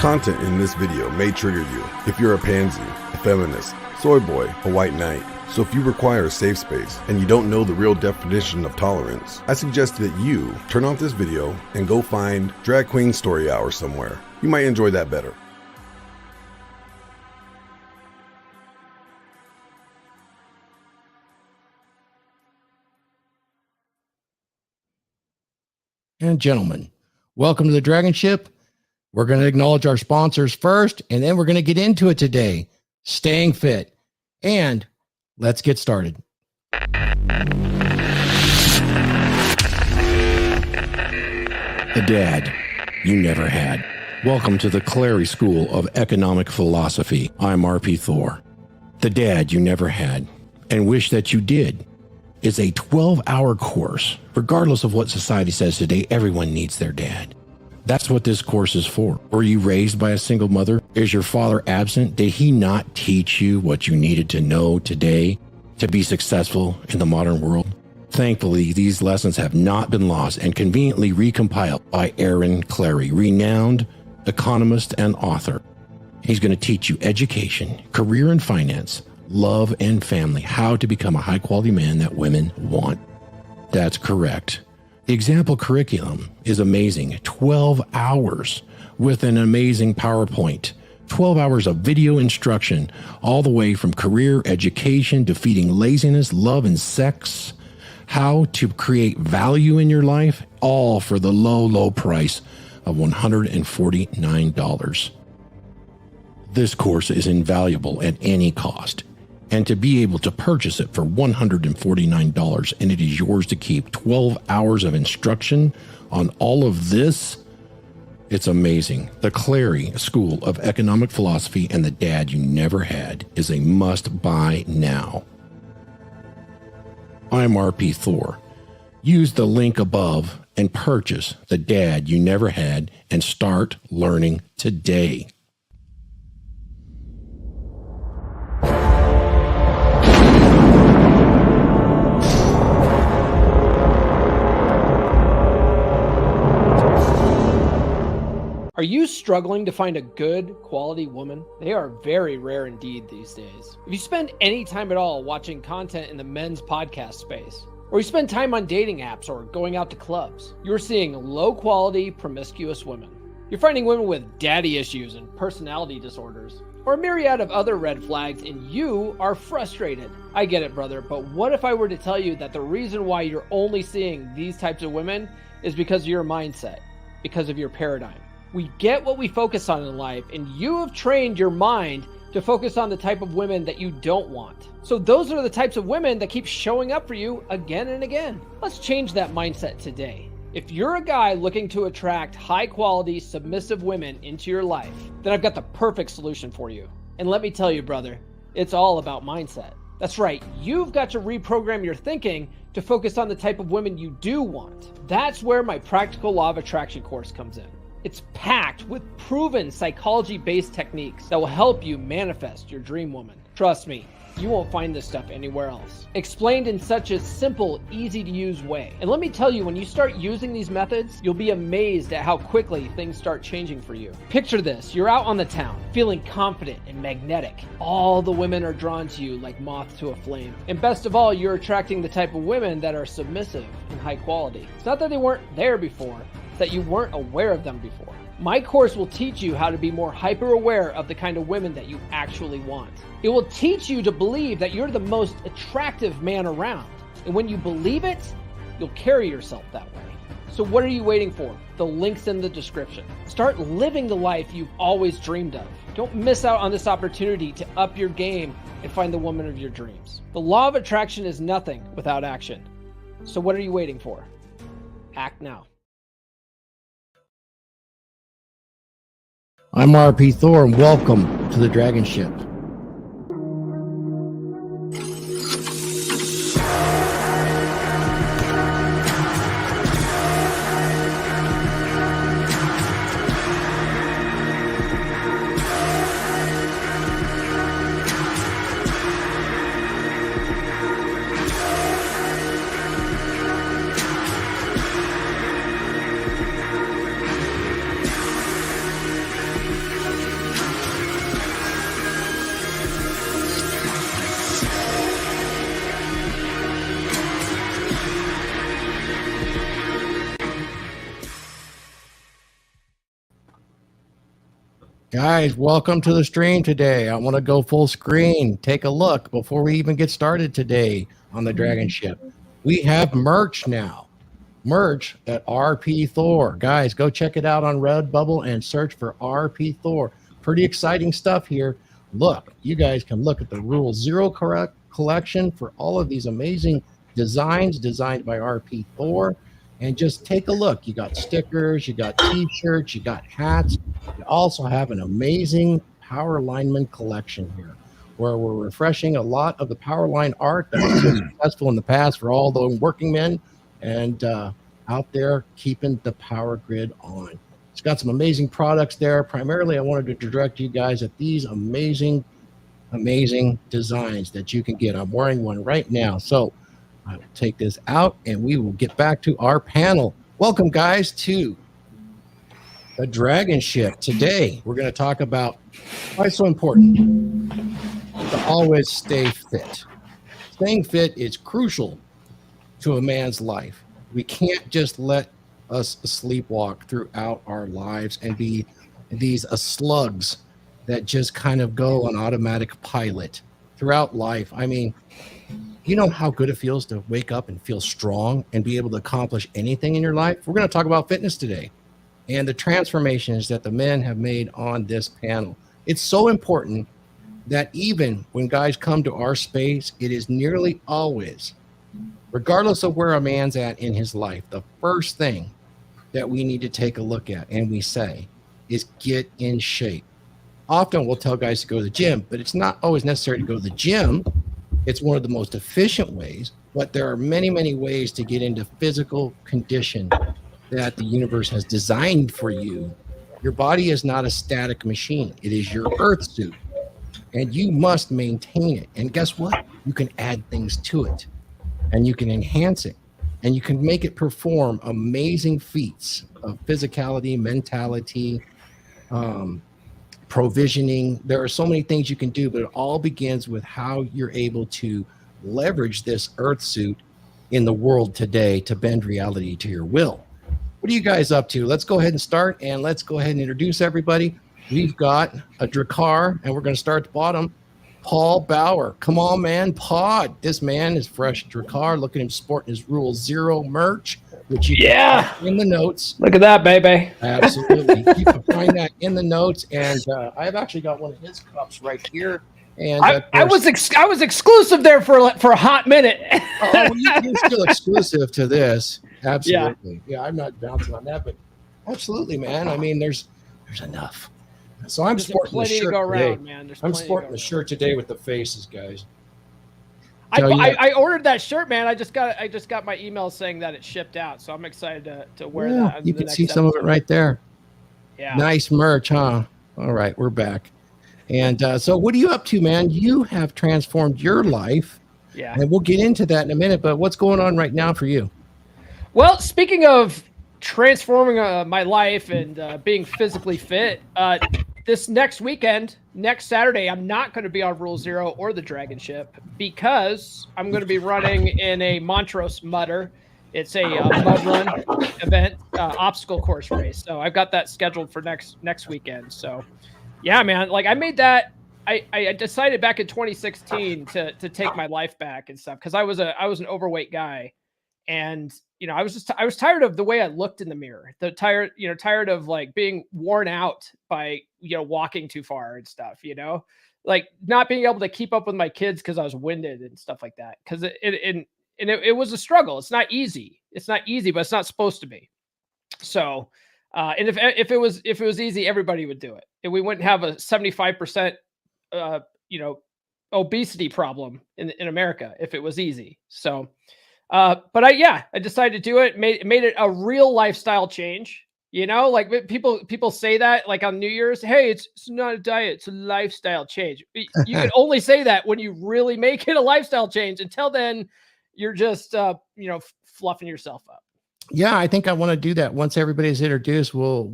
content in this video may trigger you if you're a pansy, a feminist, soy boy, a white knight. So if you require a safe space and you don't know the real definition of tolerance, I suggest that you turn off this video and go find Drag Queen Story Hour somewhere. You might enjoy that better. And gentlemen, welcome to the Dragon Ship. We're going to acknowledge our sponsors first, and then we're going to get into it today. Staying fit. And let's get started. The dad you never had. Welcome to the Clary School of Economic Philosophy. I'm RP Thor. The dad you never had and wish that you did is a 12-hour course. Regardless of what society says today, everyone needs their dad. That's what this course is for. Were you raised by a single mother? Is your father absent? Did he not teach you what you needed to know today to be successful in the modern world? Thankfully, these lessons have not been lost and conveniently recompiled by Aaron Clary, renowned economist and author. He's going to teach you education, career and finance, love and family, how to become a high-quality man that women want. That's correct. The example curriculum is amazing. 12 hours with an amazing PowerPoint. 12 hours of video instruction, all the way from career, education, defeating laziness, love and sex, how to create value in your life, all for the low, low price of $149. This course is invaluable at any cost. And to be able to purchase it for $149, and it is yours to keep. 12 hours of instruction on all of this. It's amazing. The Clary School of Economic Philosophy and the Dad You Never Had is a must-buy now. I'm RP Thor. Use the link above and purchase The Dad You Never Had and start learning today. Are you struggling to find a good quality woman? They are very rare indeed these days. If you spend any time at all watching content in the men's podcast space, or you spend time on dating apps or going out to clubs, you're seeing low quality, promiscuous women. You're finding women with daddy issues and personality disorders, or a myriad of other red flags, and you are frustrated. I get it, brother, but what if I were to tell you that the reason why you're only seeing these types of women is because of your mindset, because of your paradigm? We get what we focus on in life, and you have trained your mind to focus on the type of women that you don't want. So those are the types of women that keep showing up for you again and again. Let's change that mindset today. If you're a guy looking to attract high-quality, submissive women into your life, then I've got the perfect solution for you. And let me tell you, brother, it's all about mindset. That's right, you've got to reprogram your thinking to focus on the type of women you do want. That's where my Practical Law of Attraction course comes in. It's packed with proven psychology-based techniques that will help you manifest your dream woman. Trust me, you won't find this stuff anywhere else. Explained in such a simple, easy-to-use way. And let me tell you, when you start using these methods, you'll be amazed at how quickly things start changing for you. Picture this, you're out on the town, feeling confident and magnetic. All the women are drawn to you like moths to a flame. And best of all, you're attracting the type of women that are submissive and high quality. It's not that they weren't there before, that you weren't aware of them before. My course will teach you how to be more hyper aware of the kind of women that you actually want. It will teach you to believe that you're the most attractive man around. And when you believe it, you'll carry yourself that way. So what are you waiting for? The link's in the description. Start living the life you've always dreamed of. Don't miss out on this opportunity to up your game and find the woman of your dreams. The law of attraction is nothing without action. So what are you waiting for? Act now. I'm RP Thor, and welcome to the Dragon Ship. Guys, welcome to the stream today. I want to go full screen. Take a look before we even get started today on the Dragon Ship. We have merch now. Merch at RP Thor. Guys, go check it out on Redbubble and search for RP Thor. Pretty exciting stuff here. Look, you guys can look at the Rule Zero collection for all of these amazing designs designed by RP Thor. And just take a look. You got stickers, you got t-shirts, you got hats. You also have an amazing power lineman collection here where we're refreshing a lot of the power line art that was so successful in the past for all the working men and out there keeping the power grid on. It's got some amazing products there. Primarily, I wanted to direct you guys at these amazing designs that you can get. I'm wearing one right now. So I will take this out and we will get back to our panel. Welcome, guys, to the Dragon Ship. Today, we're going to talk about why it's so important to always stay fit. Staying fit is crucial to a man's life. We can't just let us sleepwalk throughout our lives and be these slugs that just kind of go on automatic pilot throughout life. I mean, you know how good it feels to wake up and feel strong and be able to accomplish anything in your life? We're going to talk about fitness today and the transformations that the men have made on this panel. It's so important that even when guys come to our space, it is nearly always, regardless of where a man's at in his life, the first thing that we need to take a look at and we say is get in shape. Often we'll tell guys to go to the gym, but it's not always necessary to go to the gym. It's one of the most efficient ways, but there are many, many ways to get into physical condition that the universe has designed for you. Your body is not a static machine. It is your earth suit, and you must maintain it. And guess what? You can add things to it, and you can enhance it, and you can make it perform amazing feats of physicality, mentality, provisioning. There are so many things you can do, but it all begins with how you're able to leverage this earth suit in the world today to bend reality to your will. What are you guys up to? Let's go ahead and start, and let's go ahead and introduce everybody. We've got a Drakkar, and we're going to start at the bottom. Paul Bauer. Come on, man. Pod. This man is fresh Drakkar. Look at him sporting his Rule Zero merch, which you can find in the notes. Look at that, baby. Absolutely. You can find that in the notes. And I've actually got one of his cups right here. And I was exclusive there for a hot minute. Well, you're still exclusive to this. Absolutely. Yeah, I'm not bouncing on that, but absolutely, man. I mean, there's enough. So I'm sporting the shirt today. I'm sporting the shirt today with the faces, guys. I ordered that shirt, man. I just got my email saying that it shipped out, so I'm excited to wear that. You can see some of it right there. Yeah. Nice merch, huh? All right, we're back. And so what are you up to, man? You have transformed your life. Yeah. And we'll get into that in a minute, but what's going on right now for you? Well, speaking of transforming my life and being physically fit, this next weekend, next Saturday, I'm not going to be on Rule Zero or the Dragon Ship because I'm going to be running in a Montrose Mudder. It's a mud run event, obstacle course race. So I've got that scheduled for next weekend. So, yeah, man, like I made that. I decided back in 2016 to take my life back and stuff because I was an overweight guy, and I was tired of the way I looked in the mirror. Tired of like being worn out by walking too far and stuff. Like not being able to keep up with my kids because I was winded and stuff like that. Because it was a struggle. It's not easy. But it's not supposed to be. So, and if it was easy, everybody would do it, and we wouldn't have a 75% obesity problem in America if it was easy. So. But I decided to do it, made it a real lifestyle change. Like people say that like on New Year's, hey, it's not a diet, it's a lifestyle change. You can only say that when you really make it a lifestyle change. Until then, you're just, fluffing yourself up. Yeah, I think I want to do that. Once everybody's introduced, we'll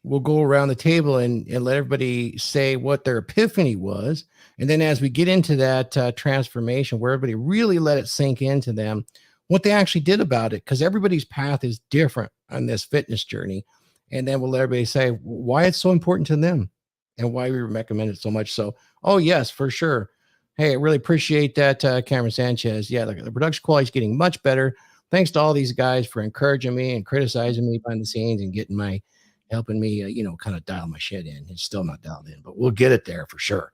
go around the table and let everybody say what their epiphany was. And then as we get into that transformation where everybody really let it sink into them, what they actually did about it, because everybody's path is different on this fitness journey. and then we'll let everybody say why it's so important to them and why we recommend it so much. So, oh yes, for sure. Hey, I really appreciate that, Cameron Sanchez. Yeah, the production quality is getting much better. Thanks to all these guys for encouraging me and criticizing me behind the scenes and helping me, kind of dial my shit in. It's still not dialed in, but we'll get it there for sure.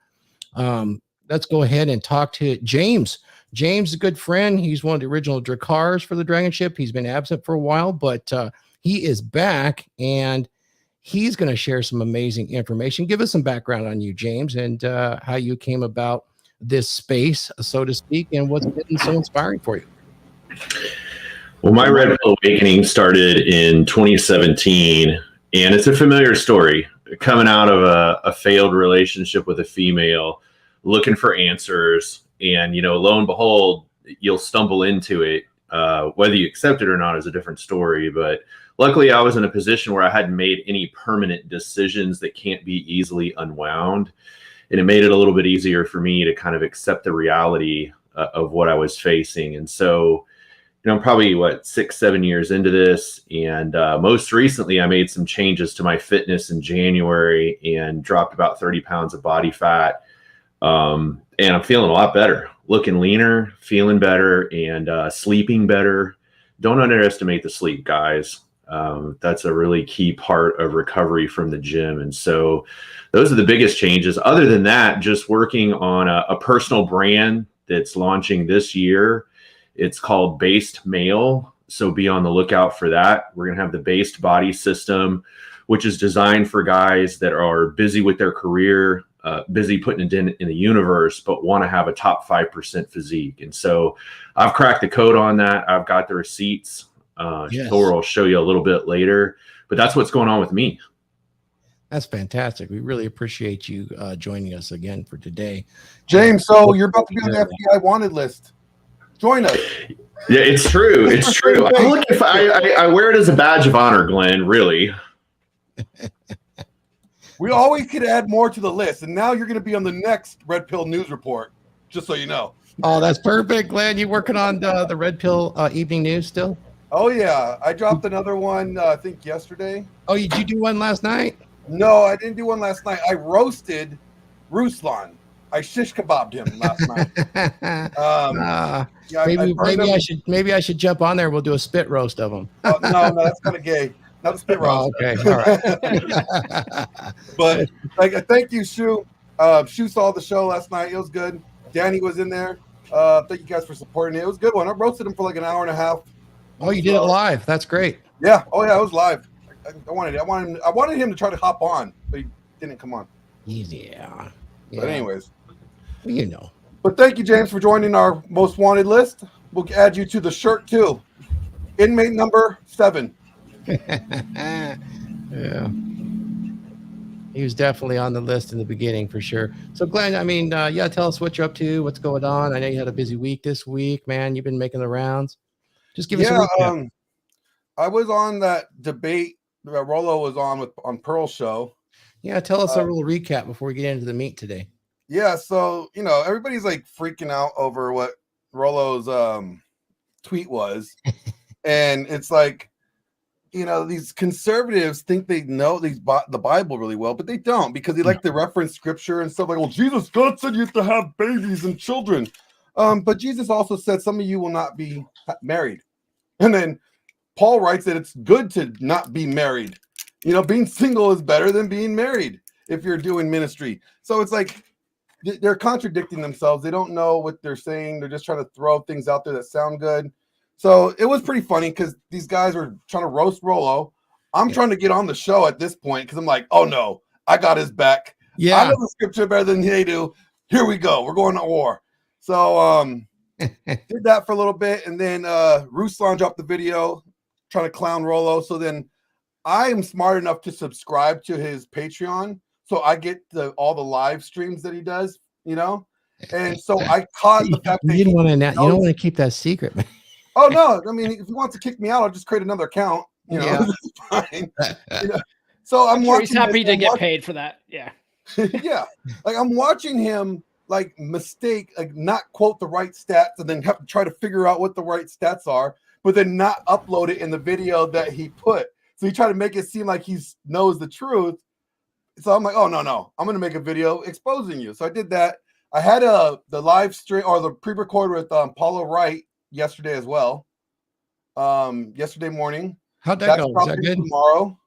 Let's go ahead and talk to James. James is a good friend. He's one of the original Drakars for the Dragon Ship. He's been absent for a while, but he is back, and he's going to share some amazing information. Give us some background on you, James, and how you came about this space, so to speak, and what's been so inspiring for you. Well, my Red Pill awakening started in 2017, and it's a familiar story. Coming out of a failed relationship with a female, looking for answers, and lo and behold, you'll stumble into it. Whether you accept it or not is a different story, but luckily I was in a position where I hadn't made any permanent decisions that can't be easily unwound, and it made it a little bit easier for me to kind of accept the reality of what I was facing. And so I'm probably 6-7 years into this, and most recently I made some changes to my fitness in January and dropped about 30 pounds of body fat. And I'm feeling a lot better, looking leaner, feeling better, and sleeping better. Don't underestimate the sleep, guys. That's a really key part of recovery from the gym. And so those are the biggest changes. Other than that, just working on a personal brand that's launching this year. It's called Based Male. So be on the lookout for that. We're going to have the Based Body System, which is designed for guys that are busy with their career, busy putting it in the universe, but want to have a top 5% physique. And so I've cracked the code on that. I've got the receipts. Yes. Thor will show you a little bit later, but that's what's going on with me. That's fantastic. We really appreciate you joining us again for today. James, so you're about to be on the FBI wanted list. Join us. Yeah, it's true. It's true. I wear it as a badge of honor, Glenn, really. We always could add more to the list, and now you're going to be on the next Red Pill News Report, just so you know. Oh, that's perfect, Glenn. You working on the Red Pill Evening News still? Oh, yeah. I dropped another one, I think, yesterday. Oh, did you do one last night? No, I didn't do one last night. I roasted Ruslan. I shish kebabbed him last night. Yeah, maybe I should jump on there. We'll do a spit roast of him. No, that's kind of gay. Not a spit roast. Oh, okay, all right. But thank you, Shu. Shu saw the show last night. It was good. Danny was in there. Thank you guys for supporting it. It was a good one. I roasted him for like an hour and a half. Oh, you did it live. That's great. Yeah. Oh yeah, it was live. I wanted him to try to hop on, but he didn't come on. Yeah. But anyways, But thank you, James, for joining our most wanted list. We'll add you to the shirt too. Inmate number 7. Yeah. He was definitely on the list in the beginning for sure. So Glenn, tell us what you're up to, what's going on. I know you had a busy week this week, man. You've been making the rounds. Just give us a recap. I was on that debate that Rollo was on Pearl's show. Yeah, tell us a little recap before we get into the meat today. Yeah, so everybody's like freaking out over what Rollo's tweet was. And it's like, these conservatives think they know the Bible really well, but they don't, because they like to reference scripture and stuff like, well, God said you have to have babies and children. But Jesus also said some of you will not be married. And then Paul writes that it's good to not be married. Being single is better than being married if you're doing ministry. So it's like they're contradicting themselves. They don't know what they're saying. They're just trying to throw things out there that sound good. So it was pretty funny because these guys are trying to roast Rollo. I'm trying to get on the show at this point because I'm like, oh no, I got his back. Yeah. I know the scripture better than they do. Here we go. We're going to war. So did that for a little bit. And then Ruslan dropped the video trying to clown Rollo. So then I am smart enough to subscribe to his Patreon. So I get all the live streams that he does, And so I caught the fact that you don't want to keep that secret, man. Oh no! I mean, if he wants to kick me out, I'll just create another account. It's fine. So I'm watching. He's happy to get paid for that. Yeah. Yeah, like I'm watching him not quote the right stats, and then have to try to figure out what the right stats are, but then not upload it in the video that he put. So he tried to make it seem like he knows the truth. So I'm like, oh no, I'm gonna make a video exposing you. So I did that. I had the live stream or the pre-record with Paula Wright yesterday as well. Yesterday morning. How'd that go? Was that good? Tomorrow.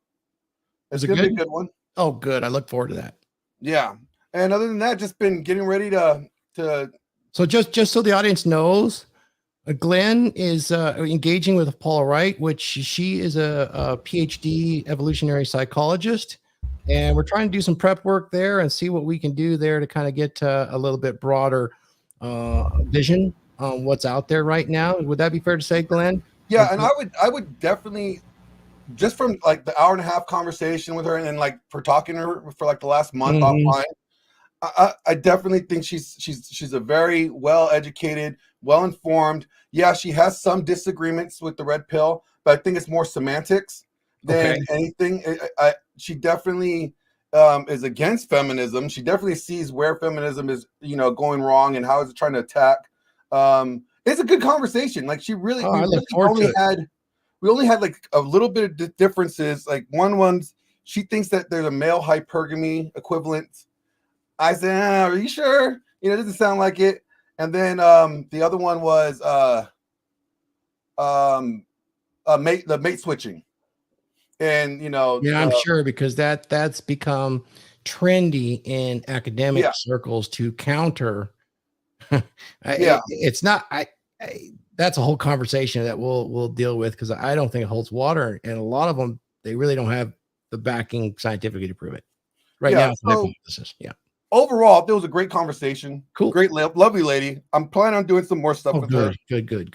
Is It's gonna be a good one. Oh, good. I look forward to that. Yeah. And other than that, just been getting ready to. So just so the audience knows, Glenn is engaging with Paula Wright, which she is a PhD evolutionary psychologist, and we're trying to do some prep work there and see what we can do there to kind of get a little bit broader vision on what's out there right now. Would that be fair to say, Glenn? Yeah, and I would definitely, just from like the hour and a half conversation with her, and then like for talking to her for like the last month offline, I definitely think she's a very well educated, well informed. Yeah, she has some disagreements with the red pill, but I think it's more semantics than anything. She definitely is against feminism. She definitely sees where feminism is, going wrong and how it's trying to attack. It's a good conversation. Like we only had like a little bit of differences. Like one's she thinks that there's a male hypergamy equivalent. I said, are you sure? It doesn't sound like it. And then the other one was the mate switching. And I'm sure, because that's become trendy in academic circles to counter. It's not. That's a whole conversation that we'll deal with, because I don't think it holds water, and a lot of them, they really don't have the backing scientifically to prove it right now. So, overall, it was a great conversation. Cool, great, lovely lady. I'm planning on doing some more stuff with her. Good.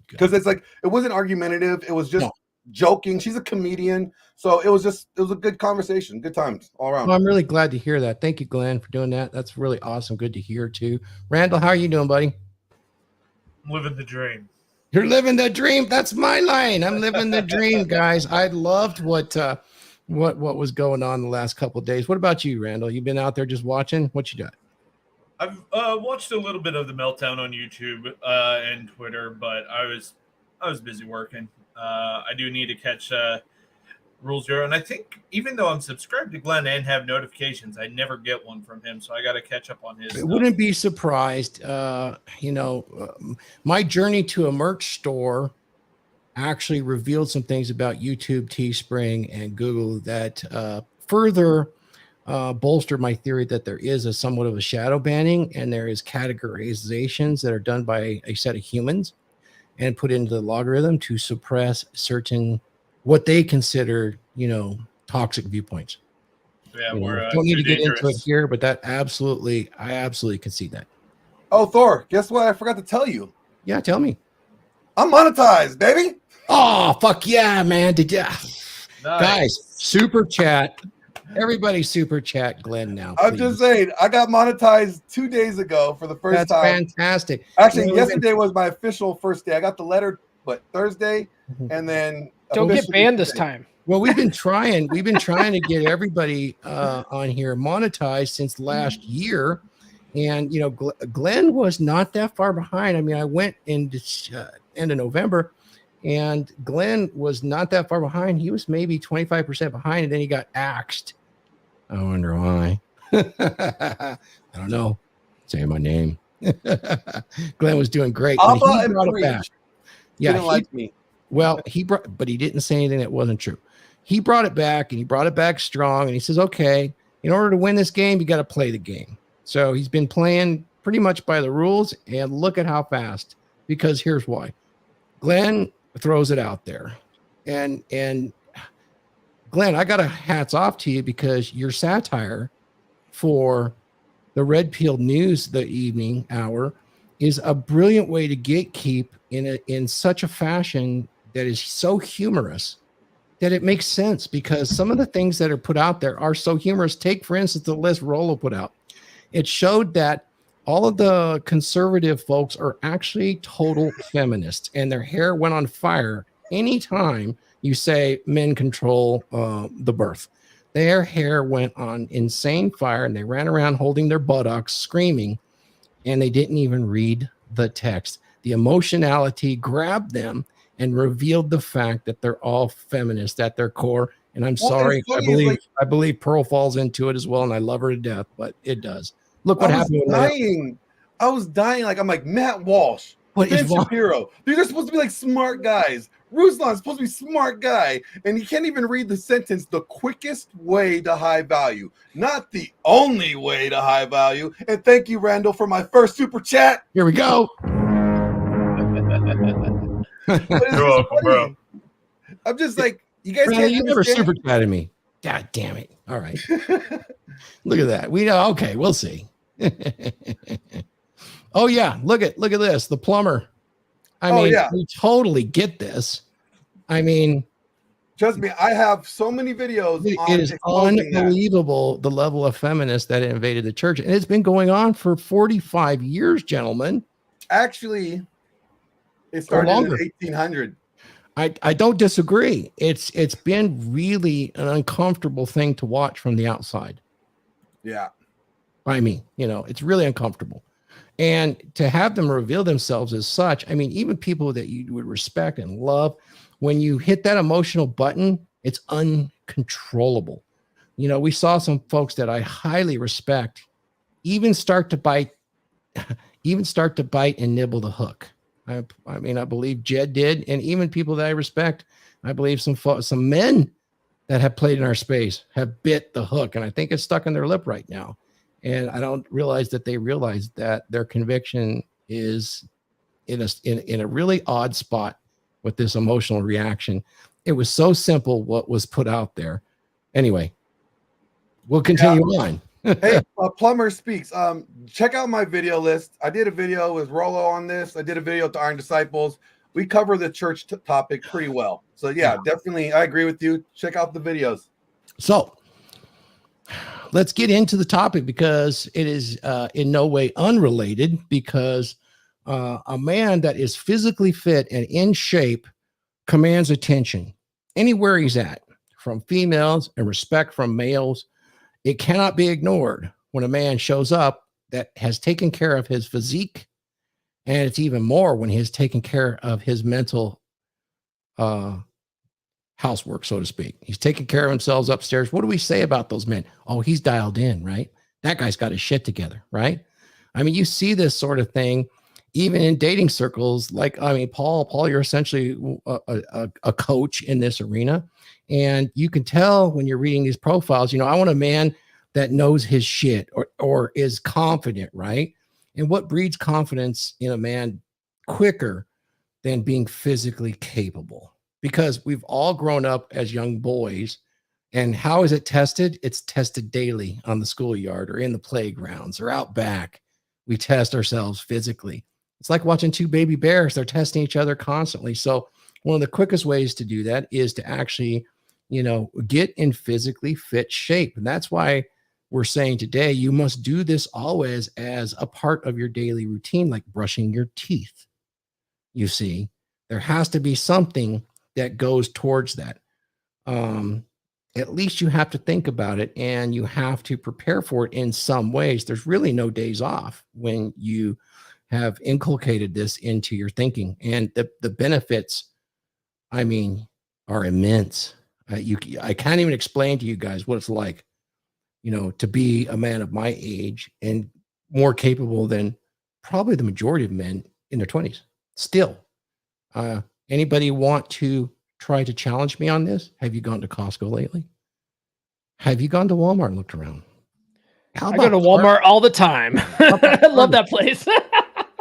Because it's like, it wasn't argumentative. It was just joking. She's a comedian, so it was a good conversation. Good times all around. Well, I'm really glad to hear that. Thank you, Glenn, for doing that. That's really awesome. Good to hear too. Randall, how are you doing, buddy? I'm living the dream. You're living the dream. That's my line. I'm living the dream, guys. I loved what was going on the last couple of days. What about you, Randall? You been out there just watching? What you got? I've watched a little bit of the meltdown on YouTube and Twitter, but I was busy working. I do need to catch Rule Zero, and I think even though I'm subscribed to Glenn and have notifications, I never get one from him, so I got to catch up on his stuff. Wouldn't be surprised. My journey to a merch store actually revealed some things about YouTube, Teespring, and Google that further bolstered my theory that there is a somewhat of a shadow banning, and there is categorizations that are done by a set of humans and put into the logarithm to suppress certain what they consider, toxic viewpoints. Yeah, don't need to get into it here, but I absolutely can see that. Oh, Thor, guess what? I forgot to tell you. Yeah, tell me. I'm monetized, baby. Oh, fuck yeah, man. Did you? Nice. Guys, super chat. Everybody super chat Glenn now. I'm just saying, I got monetized 2 days ago for the first time. That's fantastic. Actually, yesterday was my official first day. I got the letter, Thursday, and then don't get banned this time. Well, we've been trying to get everybody on here monetized since last year, and Glenn was not that far behind. I mean, I went in end of November, and Glenn was not that far behind. He was maybe 25% behind, and then he got axed. I wonder why. I don't know. Say my name. Glenn was doing great. Abba he and brought it Preach back. Yeah, didn't like me. Well, but he didn't say anything that wasn't true. He brought it back, and he brought it back strong. And he says, "Okay, in order to win this game, you got to play the game." So he's been playing pretty much by the rules. And look at how fast. Because here's why. Glenn throws it out there, and Glenn, I got a hats off to you, because your satire for the Red Pill News, the evening hour, is a brilliant way to gatekeep in such a fashion that is so humorous that it makes sense, because some of the things that are put out there are so humorous. Take, for instance, the list Rollo put out. It showed that all of the conservative folks are actually total feminists, and their hair went on fire anytime you say men control the birth. Their hair went on insane fire, and they ran around holding their buttocks, screaming, and they didn't even read the text. The emotionality grabbed them, and revealed the fact that they're all feminists at their core. And I'm Well, sorry, it's funny, I believe Pearl falls into it as well, and I love her to death, but it does. Look what I was happened. dying. I was dying. Like, I'm like, Matt Walsh, What Ben is wrong? Shapiro. These are supposed to be like smart guys. Ruslan's supposed to be smart guy, and he can't even read the sentence. The quickest way to high value, not the only way to high value. And thank you, Randall, for my first super chat. Here we go. But it's You're just welcome, funny. bro. I'm just like, you guys Randall, can't you never super understand. chatted me. God damn it. All right. Look at that. We know. Okay, we'll see. Oh yeah, look at this. The plumber. I mean, yeah. we totally get this. I mean, Trust me, I have so many videos. it is exposing that. unbelievable the level of feminists that invaded the church, and it's been going on for 45 years, gentlemen. Actually, it started in 1800. I don't disagree. It's been really an uncomfortable thing to watch from the outside. Yeah. I mean, it's really uncomfortable. And to have them reveal themselves as such, I mean, even people that you would respect and love, when you hit that emotional button, it's uncontrollable. We saw some folks that I highly respect even start to bite and nibble the hook. I mean, I believe Jed did, and even people that I respect, I believe some men that have played in our space have bit the hook, and I think it's stuck in their lip right now. And I don't realize that they realize that their conviction is in a really odd spot with this emotional reaction. It was so simple what was put out there. Anyway, we'll continue on. Hey, Plumber Speaks. Check out my video list. I did a video with Rollo on this. I did a video with the Iron Disciples. We cover the church topic pretty well. So yeah, definitely, I agree with you. Check out the videos. So let's get into the topic, because it is in no way unrelated, because a man that is physically fit and in shape commands attention anywhere he's at, from females and respect from males. It cannot be ignored when a man shows up that has taken care of his physique, and it's even more when he has taken care of his mental housework, so to speak. He's taking care of himself upstairs. What do we say about those men? Oh, he's dialed in, right? That guy's got his shit together, right? I mean, you see this sort of thing even in dating circles. Like, I mean, Paul, you're essentially a coach in this arena. And you can tell when you're reading these profiles, I want a man that knows his shit or is confident, right? And what breeds confidence in a man quicker than being physically capable? Because we've all grown up as young boys. And how is it tested? It's tested daily on the schoolyard or in the playgrounds or out back. We test ourselves physically. It's like watching two baby bears. They're testing each other constantly. So one of the quickest ways to do that is to actually, get in physically fit shape. And that's why we're saying today, you must do this always as a part of your daily routine, like brushing your teeth. You see, there has to be something that goes towards that. At least you have to think about it, and you have to prepare for it in some ways. There's really no days off when you have inculcated this into your thinking, and the benefits, I mean, are immense. I can't even explain to you guys what it's like, to be a man of my age and more capable than probably the majority of men in their 20s. Still, anybody want to try to challenge me on this? Have you gone to Costco lately? Have you gone to Walmart and looked around? I go to Walmart all the time. I love that place.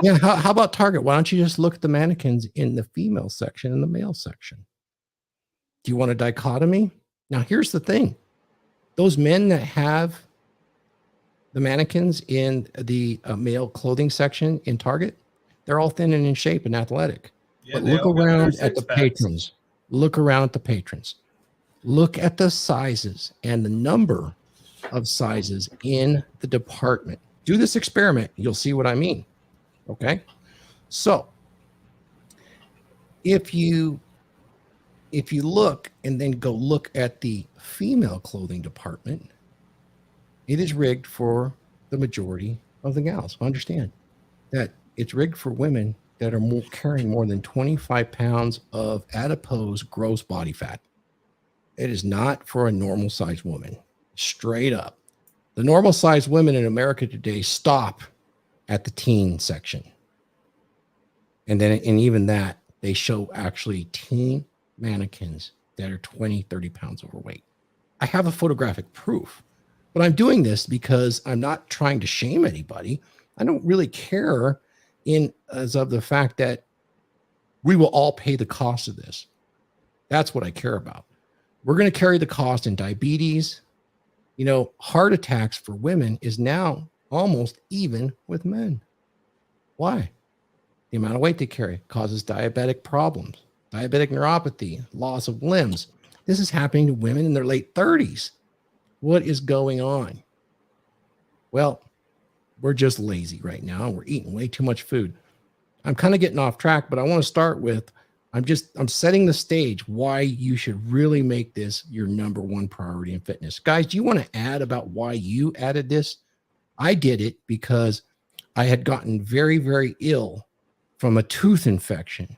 Yeah. How about Target? Why don't you just look at the mannequins in the female section and the male section? Do you want a dichotomy? Now, here's the thing. Those men that have the mannequins in the male clothing section in Target, they're all thin and in shape and athletic. Yeah, but they look all got around their at the six-packs. patrons. Look around at the patrons. Look at the sizes and the number of sizes in the department. Do this experiment. You'll see what I mean. Okay. So if you look and then go look at the female clothing department, it is rigged for the majority of the gals. Understand that it's rigged for women that are carrying more than 25 pounds of adipose gross body fat. It is not for a normal sized woman. Straight up. The normal sized women in America today stop at the teen section. And even that, they show actually teen mannequins that are 20, 30 pounds overweight. I have a photographic proof, but I'm doing this because I'm not trying to shame anybody. I don't really care as of the fact that we will all pay the cost of this. That's what I care about. We're going to carry the cost in diabetes. Heart attacks for women is now almost even with men. Why? The amount of weight they carry causes diabetic problems, diabetic neuropathy, loss of limbs. This is happening to women in their late 30s. What is going on? Well, we're just lazy right now. We're eating way too much food. I'm kind of getting off track, but I want to start with, I'm setting the stage why you should really make this your number one priority in fitness. Guys, do you want to add about why you added this? I did it because I had gotten very, very ill from a tooth infection,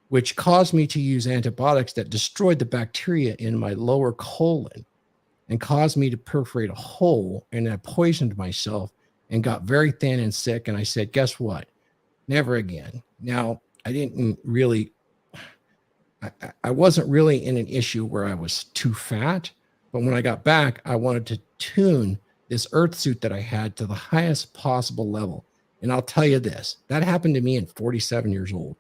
which caused me to use antibiotics that destroyed the bacteria in my lower colon and caused me to perforate a hole. And I poisoned myself and got very thin and sick. And I said, guess what? Never again. Now, I wasn't really in an issue where I was too fat, but when I got back, I wanted to tune this earth suit that I had to the highest possible level. And I'll tell you this, that happened to me at 47 years old.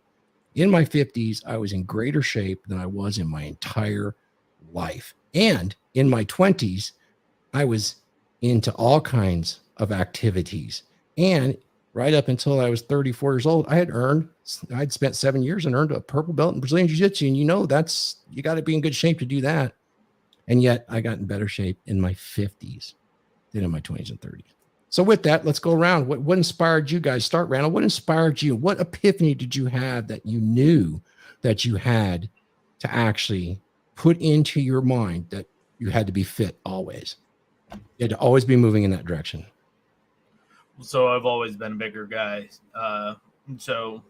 In my 50s, I was in greater shape than I was in my entire life. And in my 20s, I was into all kinds of activities. And right up until I was 34 years old, I'd spent 7 years and earned a purple belt in Brazilian Jiu-Jitsu. And you got to be in good shape to do that. And yet I got in better shape in my 50s than in my 20s and 30s. So with that, let's go around. What inspired you guys? Start, Randall. What inspired you? What epiphany did you have that you knew that you had to actually put into your mind that you had to be fit always? You had to always be moving in that direction. So I've always been a bigger guy. So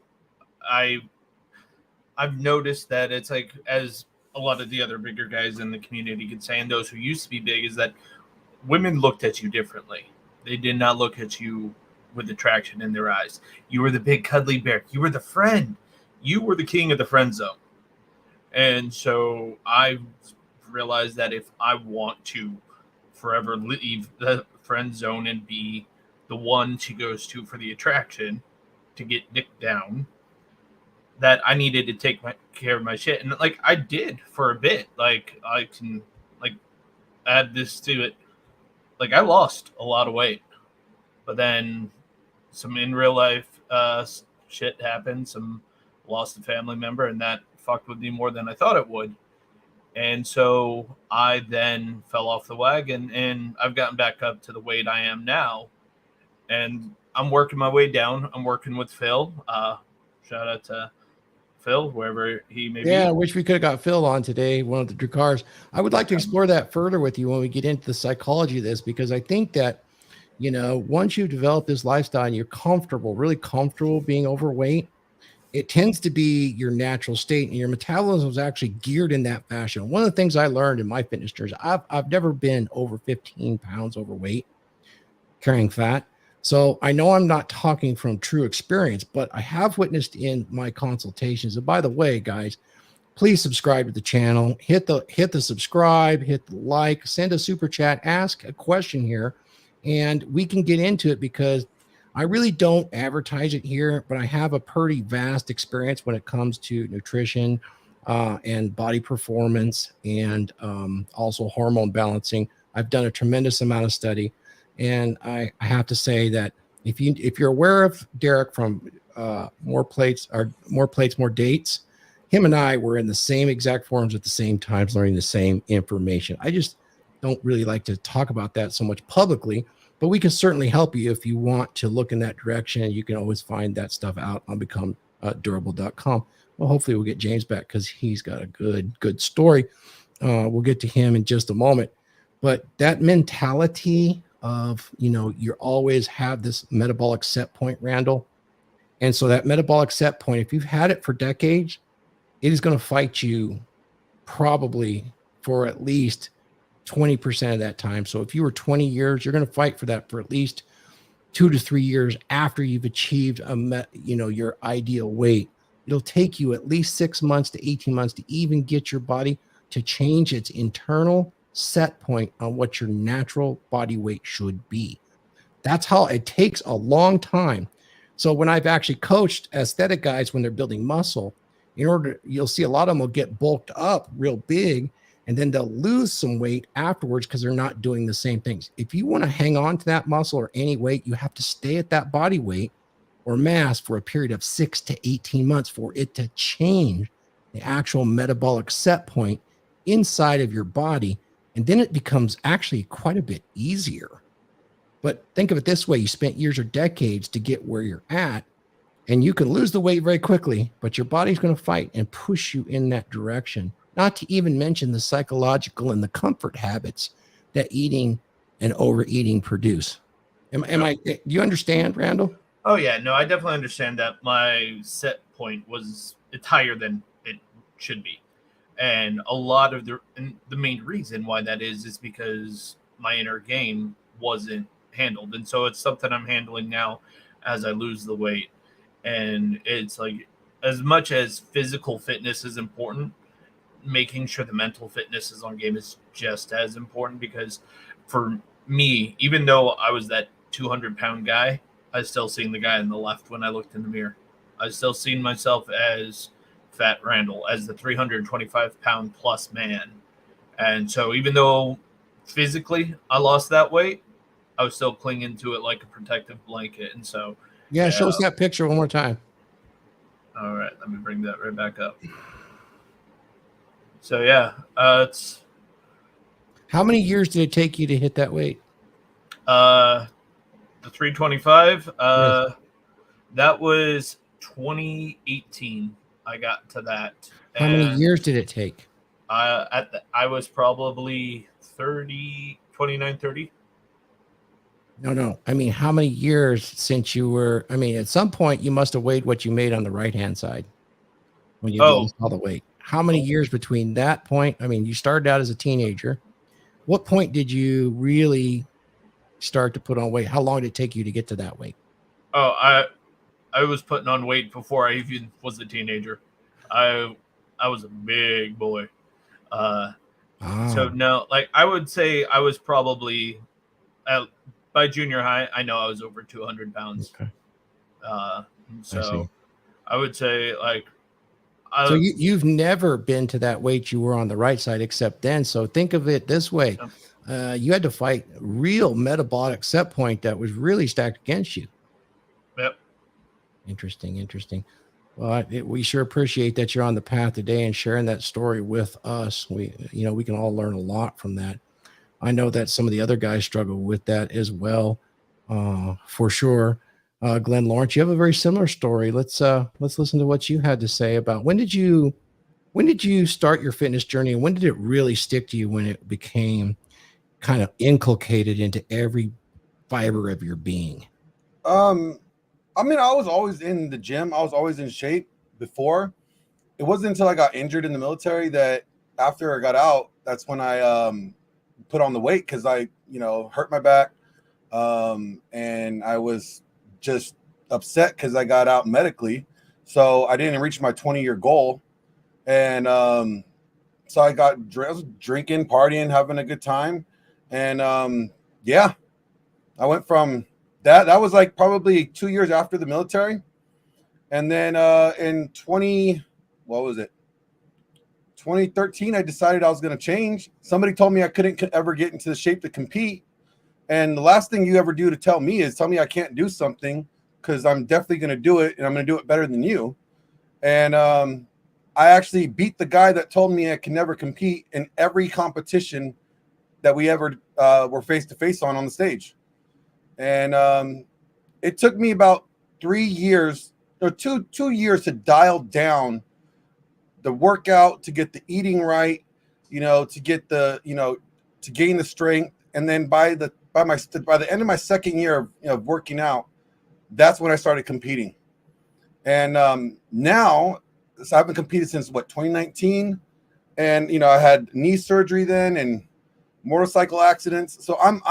I've noticed that it's like, as a lot of the other bigger guys in the community could say, and those who used to be big, is that women looked at you differently. They did not look at you with attraction in their eyes. You were the big cuddly bear. You were the friend. You were the king of the friend zone. And so I realized that if I want to forever leave the friend zone and be the one she goes to for the attraction to get dick down, that I needed to take care of my shit. And like I did for a bit. Like I can add this to it. Like I lost a lot of weight, but then some in real life shit happened. Some lost a family member, and that fucked with me more than I thought it would. And so I then fell off the wagon, and I've gotten back up to the weight I am now. And I'm working my way down. I'm working with Phil. Shout out to Phil, wherever he may be. Yeah, I wish we could have got Phil on today, one of the Drakars. I would like to explore that further with you when we get into the psychology of this, because I think that, once you develop this lifestyle and you're comfortable, really comfortable being overweight, it tends to be your natural state, and your metabolism is actually geared in that fashion. One of the things I learned in my fitness journey, I've never been over 15 pounds overweight, carrying fat. So I know I'm not talking from true experience, but I have witnessed in my consultations. And by the way, guys, please subscribe to the channel. Hit the subscribe, hit the like, send a super chat, ask a question here, and we can get into it, because I really don't advertise it here, but I have a pretty vast experience when it comes to nutrition and body performance, and also hormone balancing. I've done a tremendous amount of study. And I have to say that if you're aware of Derek from More Plates, More Dates, him and I were in the same exact forums at the same times, learning the same information. I just don't really like to talk about that so much publicly, but we can certainly help you if you want to look in that direction. You can always find that stuff out on becomedurable.com. Well, hopefully we'll get James back, because he's got a good story. We'll get to him in just a moment. But that mentality of, you always have this metabolic set point, Randall, And so that metabolic set point, if you've had it for decades, it is going to fight you probably for at least 20% of that time. So if you were 20 years, you're going to fight for that for at least 2 to 3 years after you've achieved your ideal weight. It'll take you at least 6 months to 18 months to even get your body to change its internal set point on what your natural body weight should be. That's how it takes a long time. So when I've actually coached aesthetic guys when they're building muscle, you'll see a lot of them will get bulked up real big, and then they'll lose some weight afterwards because they're not doing the same things. If you want to hang on to that muscle or any weight, you have to stay at that body weight or mass for a period of 6 to 18 months for it to change the actual metabolic set point inside of your body. And then it becomes actually quite a bit easier. But think of it this way. You spent years or decades to get where you're at, and you can lose the weight very quickly, but your body's going to fight and push you in that direction. Not to even mention the psychological and the comfort habits that eating and overeating produce. Do you understand, Randall? Oh yeah, no, I definitely understand that. My set point it's higher than it should be. And a lot of the main reason why that is because my inner game wasn't handled. And so it's something I'm handling now as I lose the weight. And it's like, as much as physical fitness is important, making sure the mental fitness is on game is just as important, because for me, even though I was that 200-pound guy, I was still seeing the guy on the left when I looked in the mirror. I was still seeing myself as Fat Randall, as the 325-pound plus man. And so even though physically I lost that weight, I was still clinging to it like a protective blanket. And so show us that picture one more time. All right, let me bring that right back up. So it's how many years did it take you to hit that weight? The 325. Yes. That was 2018. I got to that. How many years did it take? I was probably 29, 30. No. I mean, how many years since you were? I mean, at some point you must have weighed what you made on the right-hand side when you lost all the weight. How many years between that point? I mean, you started out as a teenager. What point did you really start to put on weight? How long did it take you to get to that weight? Oh, I was putting on weight before I even was a teenager. I was a big boy. So no, like I would say I was probably by junior high, I know I was over 200 pounds. Okay. So I would say like. So you've never been to that weight you were on the right side except then. So think of it this way. You had to fight real metabolic set point that was really stacked against you. Yep. Interesting. Well, we sure appreciate that you're on the path today and sharing that story with us. We can all learn a lot from that. I know that some of the other guys struggle with that as well, for sure. Glenn Lawrence, you have a very similar story. Let's listen to what you had to say about when did you start your fitness journey, and when did it really stick to you, when it became kind of inculcated into every fiber of your being? I mean, I was always in the gym. I was always in shape before. It wasn't until I got injured in the military that after I got out, that's when I put on the weight, because I hurt my back, and I was just upset because I got out medically, so I didn't reach my 20-year goal, and so I was drinking, partying, having a good time, and I went from that was like probably 2 years after the military, and then in 2013 I decided I was going to change. Somebody told me I couldn't ever get into the shape to compete. And the last thing you ever do to tell me is tell me I can't do something, because I'm definitely going to do it, and I'm going to do it better than you. And I actually beat the guy that told me I can never compete in every competition that we ever were face-to-face on the stage. And it took me about 3 years, or two years to dial down the workout, to get the eating right, to get the, to gain the strength. And then by the end of my second year of working out, that's when I started competing. And now, so I haven't competed since 2019, and I had knee surgery then and motorcycle accidents. So I'm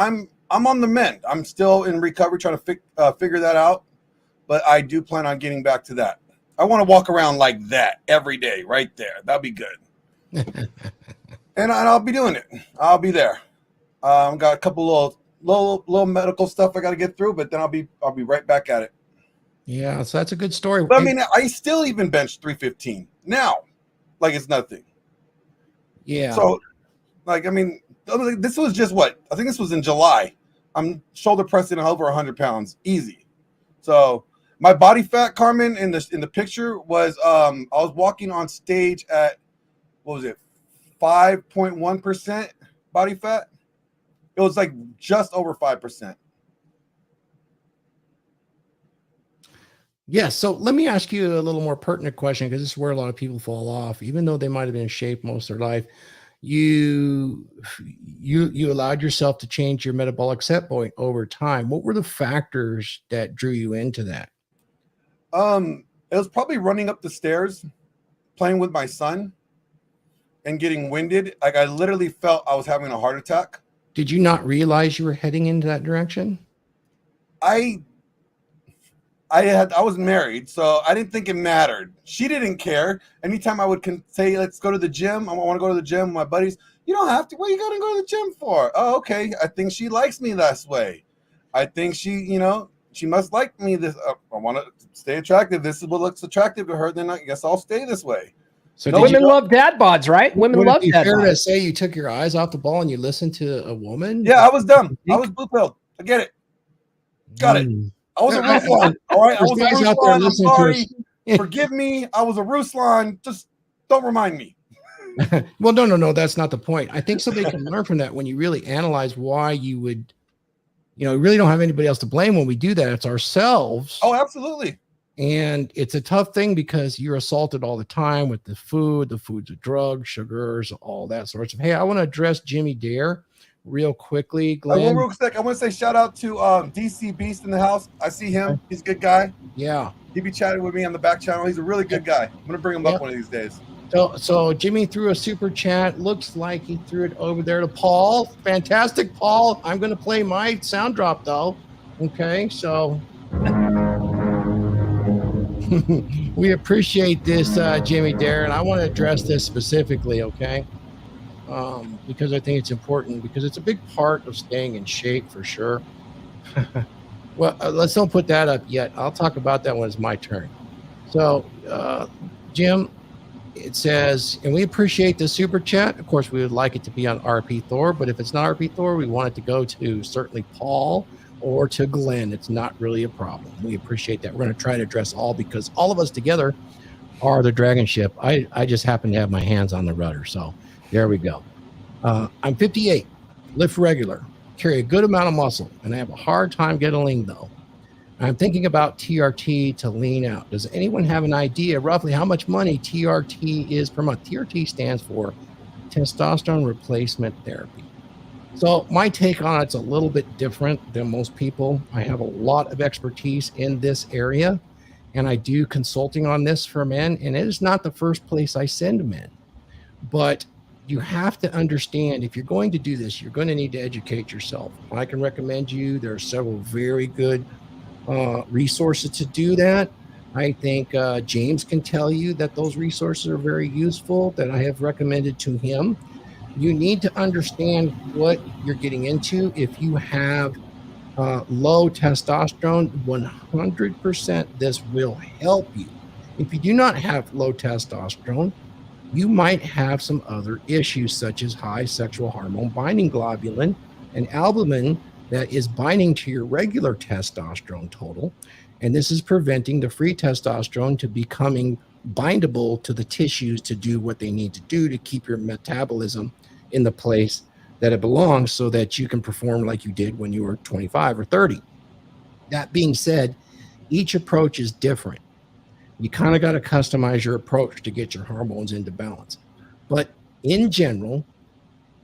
on the mend. I'm still in recovery, trying to figure that out. But I do plan on getting back to that. I want to walk around like that every day, right there. That'd be good. And I'll be doing it. I'll be there. Got a couple little medical stuff I got to get through, but then I'll be right back at it. Yeah, so that's a good story. But I mean, I still even bench 315 now, like it's nothing. Yeah. So, like, I mean, this was just what? I think this was in July. I'm shoulder pressing over 100 pounds, easy. So my body fat, Carmen, in the picture was I was walking on stage at, what was it, 5.1% body fat. It was like just over 5%. Yeah, so let me ask you a little more pertinent question, because this is where a lot of people fall off, even though they might have been in shape most of their life. You allowed yourself to change your metabolic set point over time. What were the factors that drew you into that? It was probably running up the stairs, playing with my son, and getting winded. Like, I literally felt I was having a heart attack. Did you not realize you were heading into that direction? I was married, so I didn't think it mattered. She didn't care. Anytime I would say, let's go to the gym, I want to go to the gym with my buddies. You don't have to. What are you going to go to the gym for? Oh, okay. I think she likes me this way. I think she must like me this. I want to stay attractive. This is what looks attractive to her. Then I guess I'll stay this way. So women love dad bods, right? Women love dad bods. Fair to say you took your eyes off the ball and you listened to a woman? Yeah, I was dumb. I was blue-pilled. I get it. Got it. I was a Ruslan. All right. I was a Ruslan. I'm sorry. Forgive me. I was a Ruslan. Just don't remind me. Well, no. That's not the point. I think somebody can learn from that when you really analyze why you would, really don't have anybody else to blame when we do that. It's ourselves. Oh, absolutely. And it's a tough thing because you're assaulted all the time with the food's a drug, sugars, all that sorts of. Hey, I want to address Jimmy Dare real quickly, Glenn. Real quick, I want to say shout out to DC Beast in the house. I see him. He's a good guy. Yeah. He be chatting with me on the back channel. He's a really good guy. I'm going to bring him up one of these days. So Jimmy threw a super chat. Looks like he threw it over there to Paul. Fantastic, Paul. I'm going to play my sound drop, though. Okay, so we appreciate this, Jimmy Dare, and I want to address this specifically, okay? Because I think it's important, because it's a big part of staying in shape for sure. Well, let's don't put that up yet. I'll talk about that when it's my turn. So, Jim, it says, and we appreciate the super chat. Of course, we would like it to be on RP Thor, but if it's not RP Thor, we want it to go to certainly Paul or to Glenn. It's not really a problem. We appreciate that. We're going to try to address all, because all of us together are the Dragon Ship. I just happen to have my hands on the rudder, so there we go. I'm 58, lift regular, carry a good amount of muscle, and I have a hard time getting lean, though. I'm thinking about TRT to lean out. Does anyone have an idea roughly how much money TRT is per month? TRT stands for testosterone replacement therapy. So my take on it's a little bit different than most people. I have a lot of expertise in this area, and I do consulting on this for men, and it is not the first place I send men. But you have to understand, if you're going to do this, you're going to need to educate yourself. I can recommend you. There are several very good resources to do that. I think James can tell you that those resources are very useful, that I have recommended to him. You need to understand what you're getting into. If you have low testosterone, 100% this will help you. If you do not have low testosterone, you might have some other issues, such as high sexual hormone binding globulin and albumin that is binding to your regular testosterone total. And this is preventing the free testosterone to becoming bindable to the tissues to do what they need to do to keep your metabolism in the place that it belongs, so that you can perform like you did when you were 25 or 30. That being said, each approach is different. You kind of got to customize your approach to get your hormones into balance. But in general,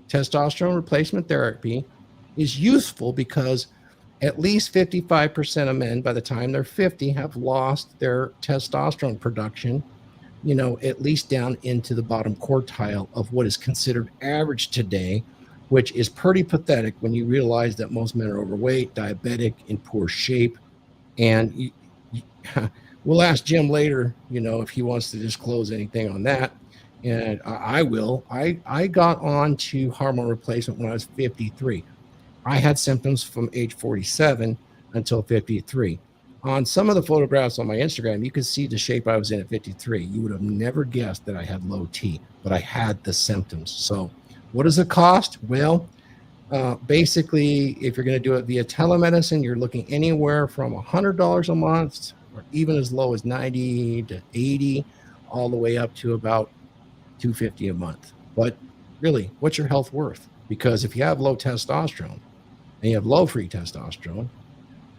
testosterone replacement therapy is useful because At least 55% of men by the time they're 50 have lost their testosterone production, at least down into the bottom quartile of what is considered average today, which is pretty pathetic when you realize that most men are overweight, diabetic, in poor shape. And we'll ask Jim later, if he wants to disclose anything on that. And I will. I got on to hormone replacement when I was 53. I had symptoms from age 47 until 53. On some of the photographs on my Instagram, you can see the shape I was in at 53. You would have never guessed that I had low T, but I had the symptoms. So what does it cost? Well, basically, if you're going to do it via telemedicine, you're looking anywhere from $100 a month, or even as low as 90 to 80, all the way up to about $250 a month. But really, what's your health worth? Because if you have low testosterone and you have low free testosterone,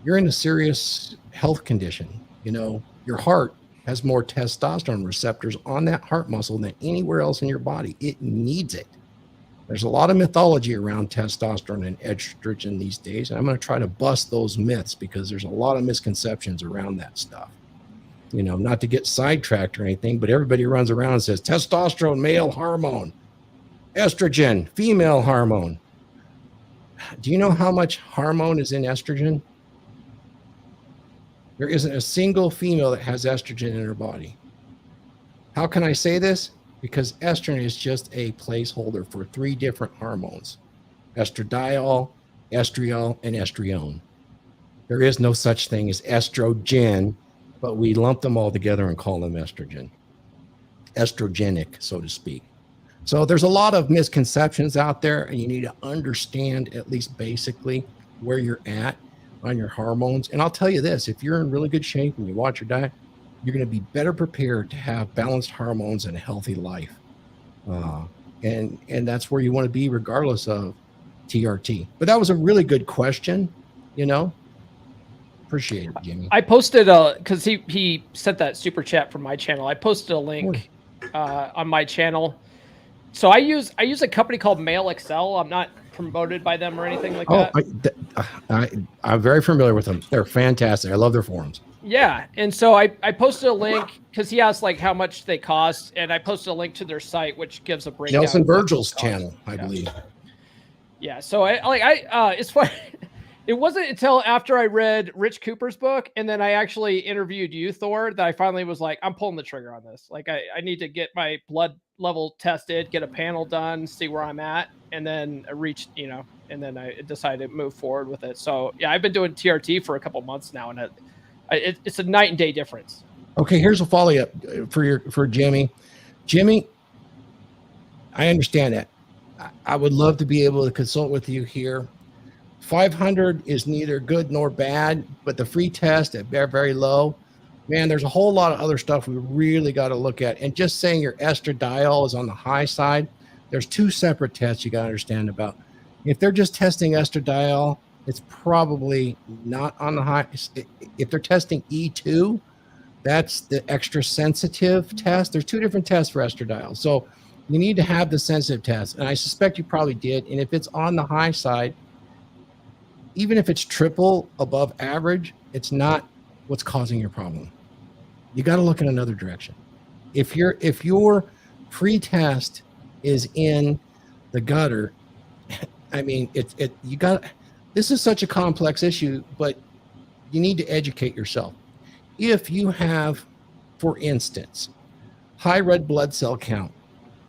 you're in a serious health condition. Your heart has more testosterone receptors on that heart muscle than anywhere else in your body. It needs it. There's a lot of mythology around testosterone and estrogen these days, and I'm going to try to bust those myths because there's a lot of misconceptions around that stuff. Not to get sidetracked or anything, but everybody runs around and says testosterone, male hormone, estrogen, female hormone. Do you know how much hormone is in estrogen? There isn't a single female that has estrogen in her body. How can I say this? Because estrogen is just a placeholder for 3 different hormones: estradiol, estriol, and estrione. There is no such thing as estrogen, but we lump them all together and call them estrogen. Estrogenic, so to speak. So there's a lot of misconceptions out there, and you need to understand at least basically where you're at on your hormones. And I'll tell you this, if you're in really good shape and you watch your diet, you're going to be better prepared to have balanced hormones and a healthy life. And that's where you want to be regardless of TRT. But that was a really good question, Appreciate it, Jimmy. I posted because he sent that super chat from my channel. I posted a link on my channel. So I use a company called Male Excel. I'm not promoted by them or anything like that. I'm very familiar with them. They're fantastic. I love their forums. Yeah, and so I posted a link because he asked how much they cost, and I posted a link to their site which gives a breakdown. Nelson Virgil's channel, I believe. Yeah, so it's funny. It wasn't until after I read Rich Cooper's book and then I actually interviewed you, Thor, that I finally was like, I'm pulling the trigger on this. I need to get my blood level tested, get a panel done, see where I'm at, and then and then I decided to move forward with it. So yeah, I've been doing TRT for a couple months now, and it's a night and day difference. Okay, here's a follow-up for Jimmy. Jimmy, I understand that. I would love to be able to consult with you here. 500 is neither good nor bad, but the free test at very low, man, there's a whole lot of other stuff we really got to look at. And just saying your estradiol is on the high side, there's 2 separate tests you got to understand about. If they're just testing estradiol, it's probably not on the high. If they're testing E2, that's the extra sensitive test. There's 2 different tests for estradiol. So you need to have the sensitive test. And I suspect you probably did. And if it's on the high side, even if it's triple above average, it's not what's causing your problem. You got to look in another direction. If your pre-test is in the gutter, I mean, this is such a complex issue, but you need to educate yourself. If you have, for instance, high red blood cell count,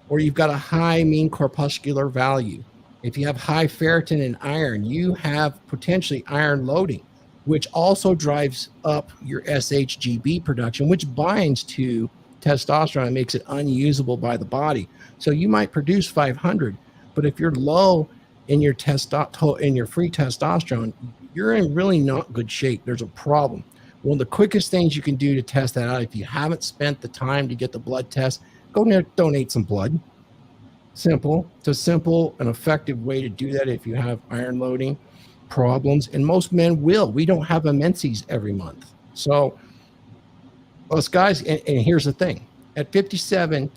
or you've got a high mean corpuscular value, if you have high ferritin and iron, you have potentially iron loading, which also drives up your SHGB production, which binds to testosterone and makes it unusable by the body. So you might produce 500, but if you're low in your free testosterone, you're in really not good shape. There's a problem. One of the quickest things you can do to test that out, if you haven't spent the time to get the blood test, go donate some blood. Simple. It's a simple and effective way to do that if you have iron loading problems, and most men will. We don't have a menses every month. So us guys, and here's the thing, at 57,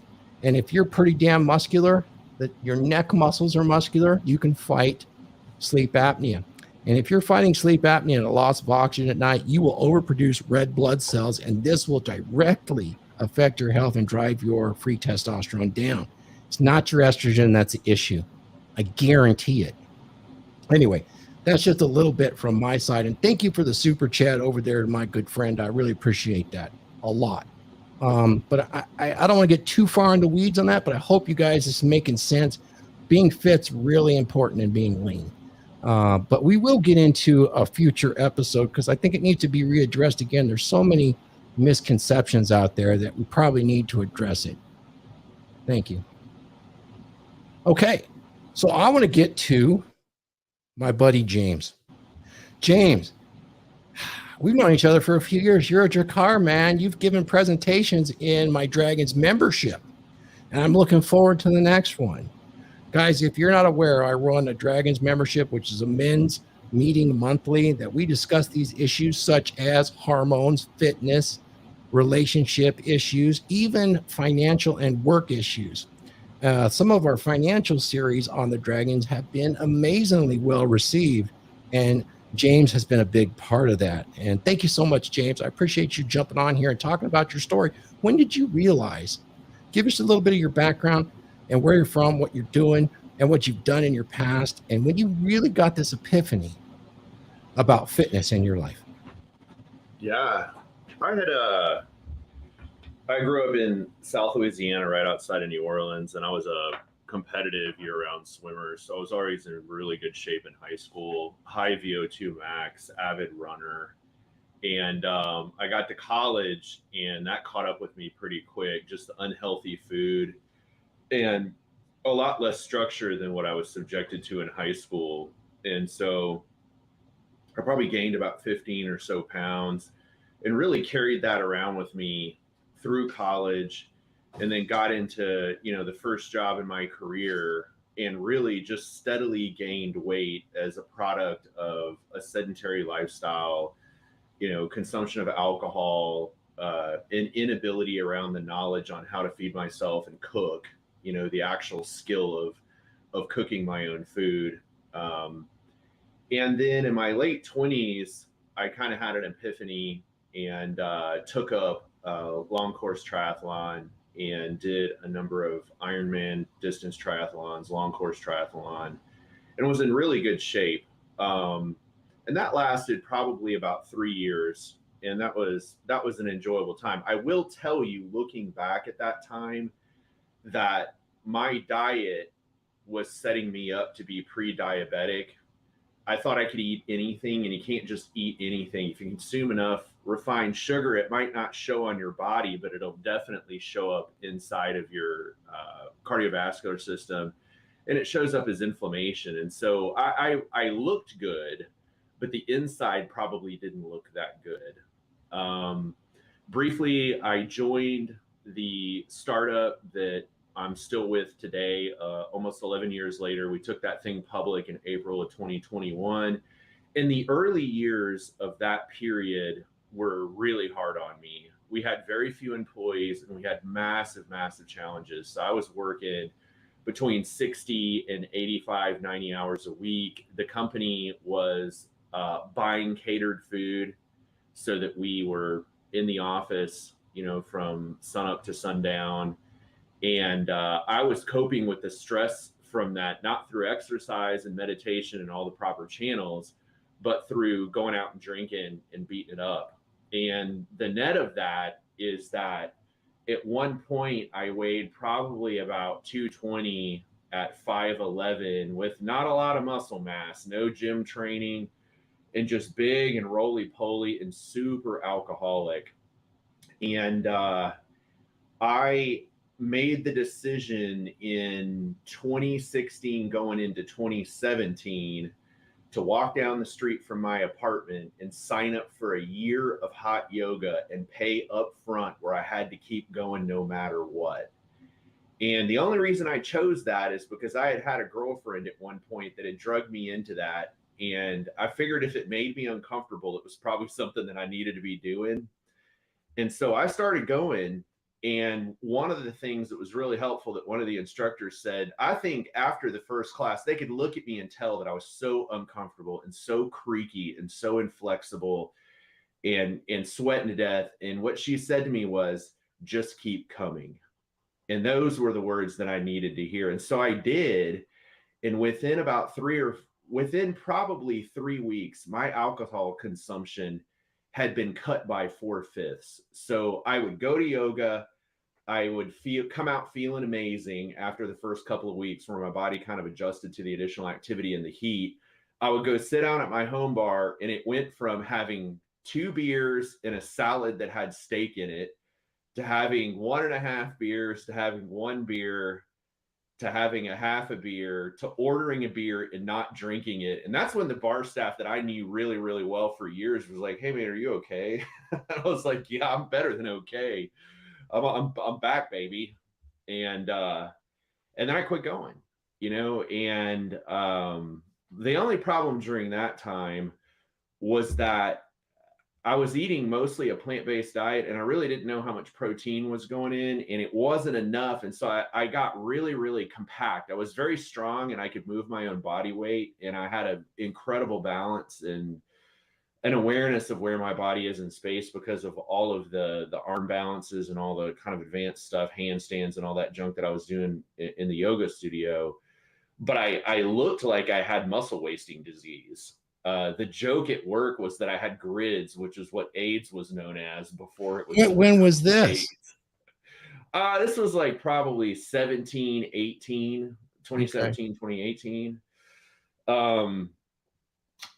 and if you're pretty damn muscular, that your neck muscles are muscular, you can fight sleep apnea. And if you're fighting sleep apnea and a loss of oxygen at night, you will overproduce red blood cells, and this will directly affect your health and drive your free testosterone down. It's not your estrogen that's the issue. I guarantee it. Anyway, that's just a little bit from my side. And thank you for the super chat over there, my good friend. I really appreciate that a lot. But I don't want to get too far into weeds on that, but I hope you guys is making sense. Being fit's really important in being lean. But we will get into a future episode because I think it needs to be readdressed again. There's so many misconceptions out there that we probably need to address it. Thank you. Okay, so I want to get to my buddy James. James, we've known each other for a few years. You're a Drakkar, man. You've given presentations in my Dragons membership, and I'm looking forward to the next one. Guys, if you're not aware, I run a Dragons membership, which is a men's meeting monthly that we discuss these issues such as hormones, fitness, relationship issues, even financial and work issues. Some of our financial series on the Dragons have been amazingly well received, and James has been a big part of that. And thank you so much, James. I appreciate you jumping on here and talking about your story. When did you realize? Give us a little bit of your background and where you're from, what you're doing, and what you've done in your past, and when you really got this epiphany about fitness in your life. Yeah, I grew up in South Louisiana, right outside of New Orleans, and I was a competitive year-round swimmer. So I was always in really good shape in high school, high VO2 max, avid runner. And I got to college, and that caught up with me pretty quick, just the unhealthy food and a lot less structure than what I was subjected to in high school. And so I probably gained about 15 or so pounds and really carried that around with me through college, and then got into, the first job in my career and really just steadily gained weight as a product of a sedentary lifestyle, consumption of alcohol, an inability around the knowledge on how to feed myself and cook, the actual skill of cooking my own food. And then in my late 20s, I kind of had an epiphany and took up long course triathlon and did a number of Ironman distance triathlons, long course triathlon, and was in really good shape. And that lasted probably about 3 years. And that was an enjoyable time. I will tell you, looking back at that time, that my diet was setting me up to be pre-diabetic. I thought I could eat anything, and you can't just eat anything. If you consume enough refined sugar, it might not show on your body, but it'll definitely show up inside of your cardiovascular system, and it shows up as inflammation. And so I looked good, but the inside probably didn't look that good. Briefly, I joined the startup that I'm still with today, almost 11 years later. We took that thing public in April of 2021. In the early years of that period were really hard on me. We had very few employees, and we had massive challenges. So I was working between 60 and 85, 90 hours a week. The company was buying catered food so that we were in the office, from sunup to sundown. And I was coping with the stress from that, not through exercise and meditation and all the proper channels, but through going out and drinking and beating it up. And the net of that is that at one point I weighed probably about 220 at 5'11", with not a lot of muscle mass, no gym training, and just big and roly-poly and super alcoholic. And I made the decision in 2016 going into 2017 to walk down the street from my apartment and sign up for a year of hot yoga and pay up front, where I had to keep going no matter what. And the only reason I chose that is because I had a girlfriend at one point that had drugged me into that. And I figured if it made me uncomfortable, it was probably something that I needed to be doing. And so I started going, And one of the things that was really helpful that one of the instructors said, I think after the first class, they could look at me and tell that I was so uncomfortable and so creaky and so inflexible and sweating to death. And what she said to me was, just keep coming. And those were the words that I needed to hear. And so I did. And within probably 3 weeks, my alcohol consumption had been cut by 4/5. So I would go to yoga. I would come out feeling amazing after the first couple of weeks where my body kind of adjusted to the additional activity and the heat. I would go sit down at my home bar, and it went from having 2 beers and a salad that had steak in it to having 1.5 beers to having 1 beer to having a half a beer, to ordering a beer and not drinking it. And that's when the bar staff that I knew really, really well for years was like, hey man, are you okay? I was like, yeah, I'm better than okay. I'm back, baby. And then I quit going, and the only problem during that time was that I was eating mostly a plant-based diet, and I really didn't know how much protein was going in, and it wasn't enough. And so I got really, really compact. I was very strong, and I could move my own body weight, and I had an incredible balance and an awareness of where my body is in space because of all of the arm balances and all the kind of advanced stuff, handstands and all that junk that I was doing in the yoga studio. But I looked like I had muscle wasting disease. The joke at work was that I had grids, which is what AIDS was known as before it was. When was this? This was like probably 2017, 2018.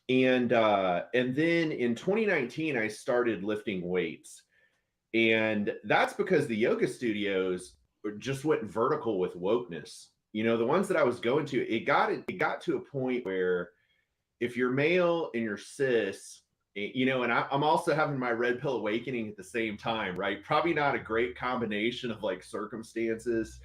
And then in 2019, I started lifting weights. And that's because the yoga studios just went vertical with wokeness. The ones that I was going to, it got to a point where if you're male and you're cis, and I'm also having my red pill awakening at the same time, right? Probably not a great combination of like circumstances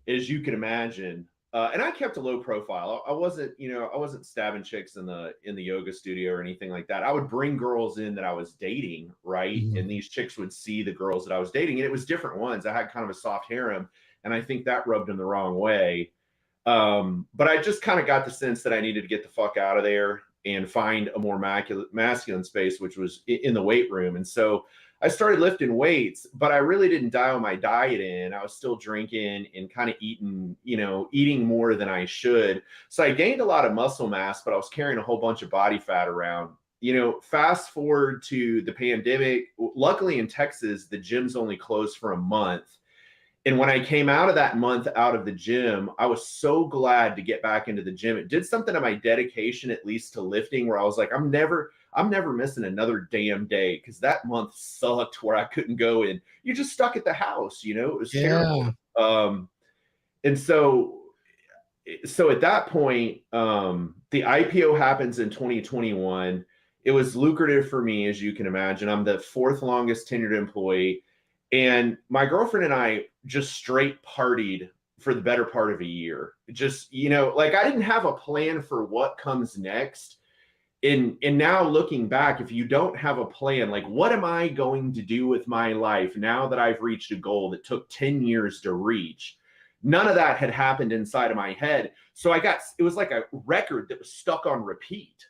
as you can imagine. And I kept a low profile. I wasn't stabbing chicks in the yoga studio or anything like that. I would bring girls in that I was dating, right? Mm-hmm. And these chicks would see the girls that I was dating, and it was different ones. I had kind of a soft harem, and I think that rubbed them the wrong way. But I just kind of got the sense that I needed to get the fuck out of there and find a more masculine space, which was in the weight room. And so I started lifting weights, but I really didn't dial my diet in. I was still drinking and kind of eating more than I should. So I gained a lot of muscle mass, but I was carrying a whole bunch of body fat around. Fast forward to the pandemic. Luckily in Texas, the gym's only closed for a month. And when I came out of that month out of the gym, I was so glad to get back into the gym. It did something to my dedication, at least to lifting, where I was like, I'm never missing another damn day, because that month sucked where I couldn't go in. You're just stuck at the house, it was terrible. And so at that point, the IPO happens in 2021. It was lucrative for me, as you can imagine. I'm the 4th longest tenured employee. And my girlfriend and I just straight partied for the better part of a year. Just, like I didn't have a plan for what comes next. And now looking back, if you don't have a plan, like what am I going to do with my life now that I've reached a goal that took 10 years to reach? None of that had happened inside of my head. So it was like a record that was stuck on repeat,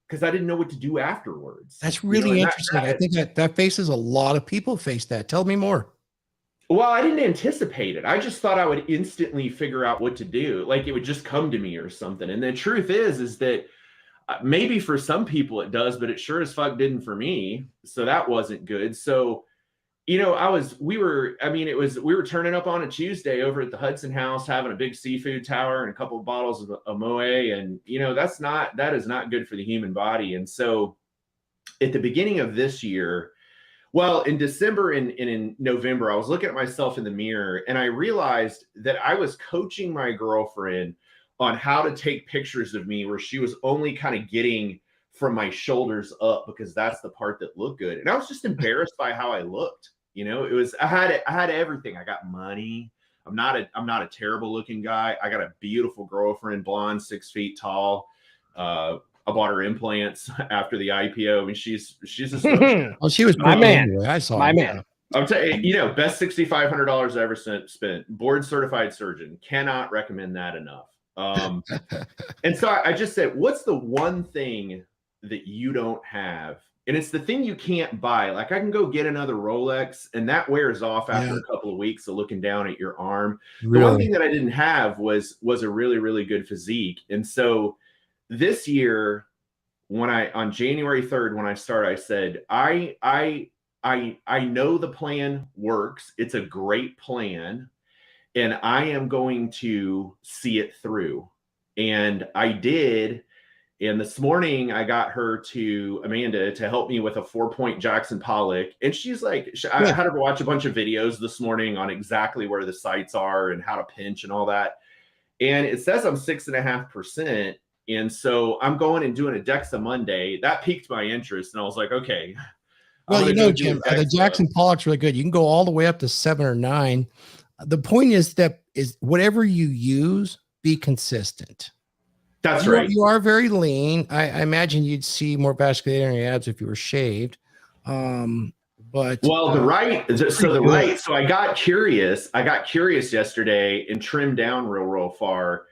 because I didn't know what to do afterwards. That's really interesting. I think that faces a lot of people face that. Tell me more. Well, I didn't anticipate it. I just thought I would instantly figure out what to do. Like it would just come to me or something. And the truth is that maybe for some people it does, but it sure as fuck didn't for me. So that wasn't good. So, we were turning up on a Tuesday over at the Hudson House, having a big seafood tower and a couple of bottles of Moe. And, that is not good for the human body. And so at the beginning of this year, well, in December and in November, I was looking at myself in the mirror, and I realized that I was coaching my girlfriend on how to take pictures of me where she was only kind of getting from my shoulders up, because that's the part that looked good. And I was just embarrassed by how I looked. I had everything. I got money. I'm not a terrible looking guy. I got a beautiful girlfriend, blonde, 6 feet tall. I bought her implants after the IPO. I mean, she's a well, she was my man. Anyway. I saw my her. man. I'm telling you, best $6,500 I ever spent. Board certified surgeon. Cannot recommend that enough. And so I just said, what's the one thing that you don't have? And it's the thing you can't buy. Like I can go get another Rolex and that wears off after a couple of weeks of looking down at your arm. The one thing that I didn't have was a really, really good physique. And so this year, on January 3rd, when I started, I said, I know the plan works. It's a great plan. And I am going to see it through. And I did. And this morning I got Amanda to help me with a 4-point Jackson Pollock. And she's like, I had her watch a bunch of videos this morning on exactly where the sights are and how to pinch and all that. And it says I'm 6.5%. And so I'm going and doing a DEXA Monday. That piqued my interest. And I was like, okay. Well, Jim, the Jackson Pollock's really good. You can go all the way up to 7 or 9. The point is whatever you use, be consistent. That's right. You are very lean. I imagine you'd see more vasculature in your abs if you were shaved. So I got curious yesterday and trimmed down real far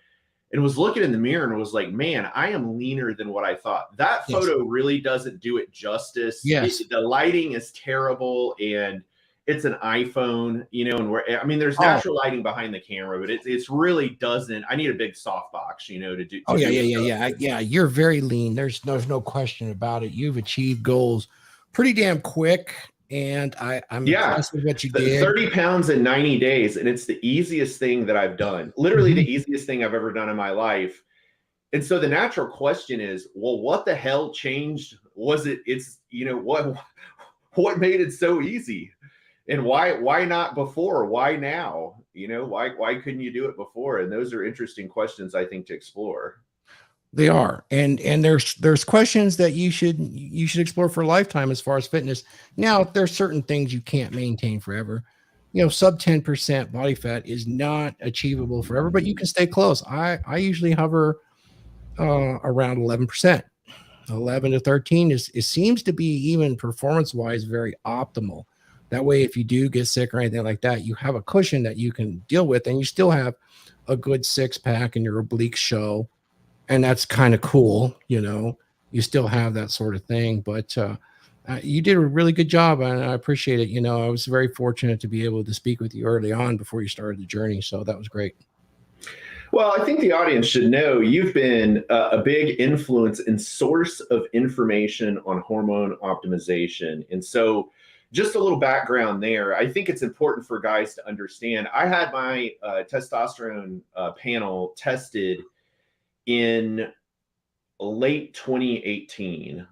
and was looking in the mirror and was like, man, I am leaner than what I thought. That photo really doesn't do it justice. Yes. The lighting is terrible and it's an iPhone, and there's natural lighting behind the camera, but it's really doesn't. I need a big softbox, to do. Yeah. You're very lean. There's no question about it. You've achieved goals pretty damn quick, and I'm impressed with what you did. 30 pounds in 90 days, and it's the easiest thing that I've done. Literally the easiest thing I've ever done in my life. And so the natural question is, well, what the hell changed? What made it so easy? And why not before? Why now? Why couldn't you do it before? And those are interesting questions, I think, to explore. They are. And there's questions that you should explore for a lifetime as far as fitness. Now, there's certain things you can't maintain forever. Sub 10% body fat is not achievable forever, but you can stay close. I usually hover around 11%. 11 to 13 it seems to be, even performance-wise, very optimal. That way, if you do get sick or anything like that, you have a cushion that you can deal with, and you still have a good 6-pack and your obliques show. And that's kind of cool. You still have that sort of thing, but you did a really good job, and I appreciate it. I was very fortunate to be able to speak with you early on before you started the journey. So that was great. Well, I think the audience should know you've been a big influence and source of information on hormone optimization. And so just a little background there. I think it's important for guys to understand. I had my testosterone panel tested in late 2018,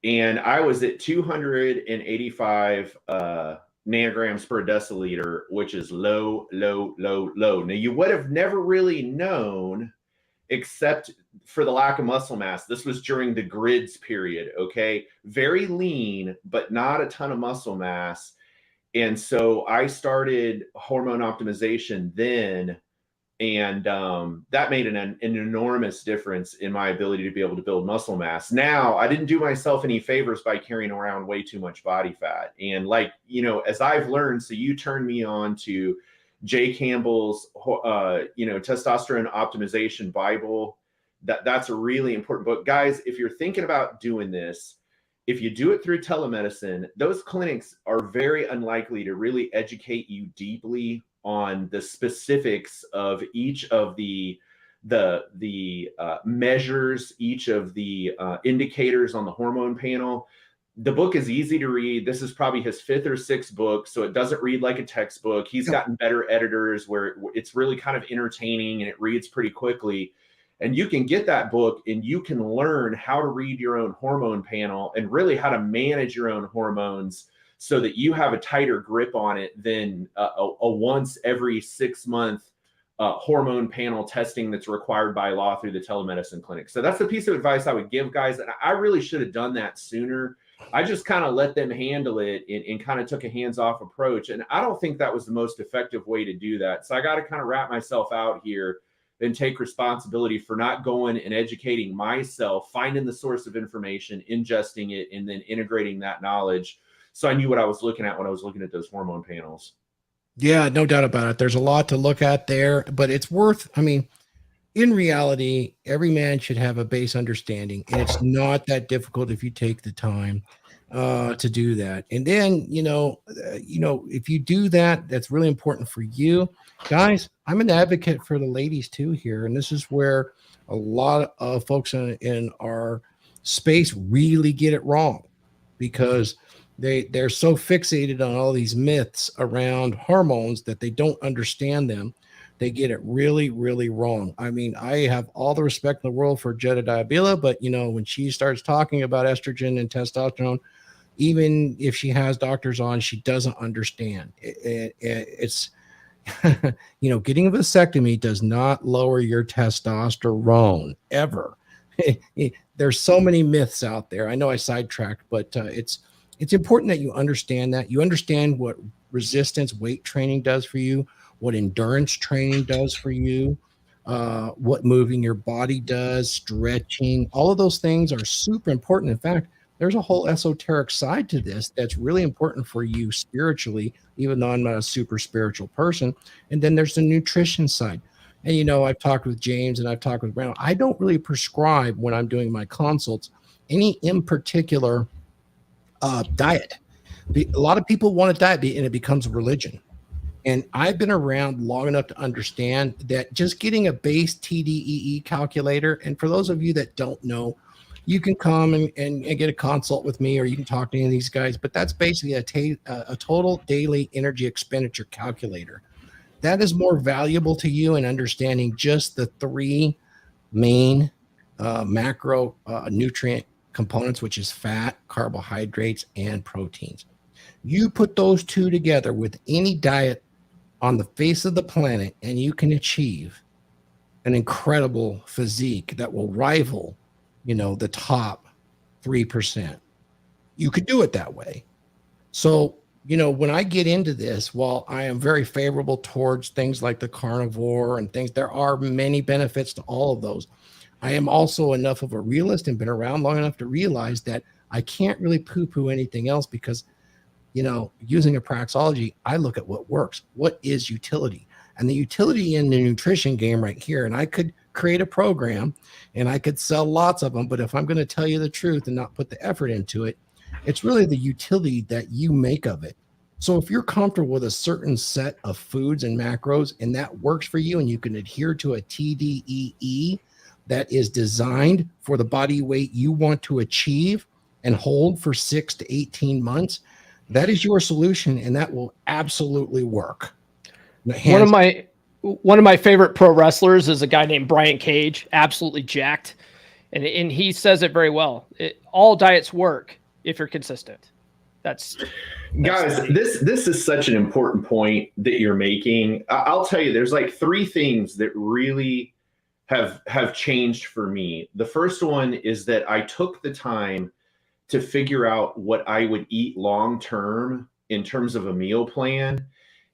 and I was at 285 nanograms per deciliter, which is low. Now, you would have never really known except for the lack of muscle mass. This was during the grids period, okay? Very lean, but not a ton of muscle mass. And so I started hormone optimization then, and that made an enormous difference in my ability to be able to build muscle mass. Now, I didn't do myself any favors by carrying around way too much body fat. And as I've learned, so you turned me on to Jay Campbell's, Testosterone Optimization Bible. That's a really important book. Guys, if you're thinking about doing this, if you do it through telemedicine, those clinics are very unlikely to really educate you deeply on the specifics of each of the measures, each of the indicators on the hormone panel. The book is easy to read. This is probably his 5th or 6th book, so it doesn't read like a textbook. He's gotten better editors where it's really kind of entertaining and it reads pretty quickly. And you can get that book and you can learn how to read your own hormone panel and really how to manage your own hormones so that you have a tighter grip on it than a once every 6-month hormone panel testing that's required by law through the telemedicine clinic. So that's the piece of advice I would give guys. And I really should have done that sooner. I just kind of let them handle it and kind of took a hands-off approach. And I don't think that was the most effective way to do that. So I got to kind of wrap myself out here and take responsibility for not going and educating myself, finding the source of information, ingesting it, and then integrating that knowledge So I knew what I was looking at when I was looking at those hormone panels. Yeah, no doubt about it. There's a lot to look at there, but it's worth, I mean, in reality, every man should have a base understanding, and it's not that difficult if you take the time to do that. And then, if you do that, that's really important for you. Guys, I'm an advocate for the ladies too here, and this is where a lot of folks in our space really get it wrong, because they're so fixated on all these myths around hormones that they don't understand them. They get it really, really wrong. I mean, I have all the respect in the world for Jedediah Bila, but when she starts talking about estrogen and testosterone, even if she has doctors on, she doesn't understand. It's getting a vasectomy does not lower your testosterone ever. There's so many myths out there. I know I sidetracked, but it's important that you understand that. You understand what resistance weight training does for you, what endurance training does for you, what moving your body does, stretching. All of those things are super important. In fact, there's a whole esoteric side to this that's really important for you spiritually, even though I'm not a super spiritual person. And then there's the nutrition side. And, I've talked with James and I've talked with Brandon. I don't really prescribe, when I'm doing my consults, any in particular diet. A lot of people want a diet and it becomes a religion. And I've been around long enough to understand that just getting a base TDEE calculator, and for those of you that don't know, you can come and get a consult with me, or you can talk to any of these guys, but that's basically a total daily energy expenditure calculator. That is more valuable to you in understanding just the three main macro nutrient components, which is fat, carbohydrates, and proteins. You put those two together with any diet on the face of the planet, and you can achieve an incredible physique that will rival, the top 3%. You could do it that way. So, when I get into this, while I am very favorable towards things like the carnivore and things, there are many benefits to all of those. I am also enough of a realist and been around long enough to realize that I can't really poo-poo anything else, because using a praxology, I look at what works. What is utility? And the utility in the nutrition game right here, and I could create a program and I could sell lots of them, but if I'm going to tell you the truth and not put the effort into it, it's really the utility that you make of it. So if you're comfortable with a certain set of foods and macros, and that works for you, and you can adhere to a TDEE that is designed for the body weight you want to achieve and hold for 6 to 18 months, that is your solution, and that will absolutely work. One of my favorite pro wrestlers is a guy named Brian Cage, absolutely jacked, and he says it very well. All diets work if you're consistent. That's guys. This is such an important point that you're making. I'll tell you, there's like three things that really have changed for me. The first one is that I took the time to figure out what I would eat long term in terms of a meal plan.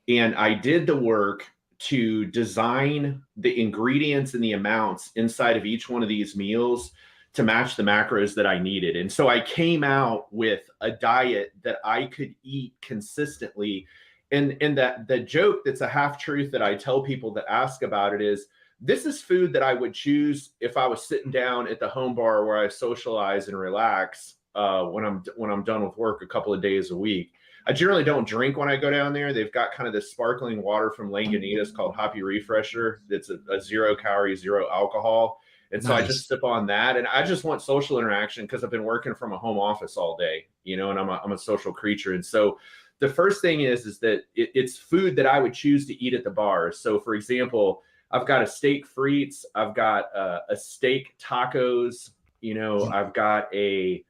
And I did the work to design the ingredients and the amounts inside of each one of these meals to match the macros that I needed. And so I came out with a diet that I could eat consistently. And that the joke that's a half truth that I tell people that ask about it is, this is food that I would choose if I was sitting down at the home bar where I socialize and relax when I'm done with work a couple of days a week. I generally don't drink when I go down there. They've got kind of this sparkling water from Lagunitas called Hoppy Refresher. That's a 0 calorie, 0 alcohol. And so I just sip on that. And I just want social interaction because I've been working from a home office all day, and I'm a social creature. And so the first thing is that it's food that I would choose to eat at the bar. So for example, I've got a steak frites. I've got a steak tacos. I've got a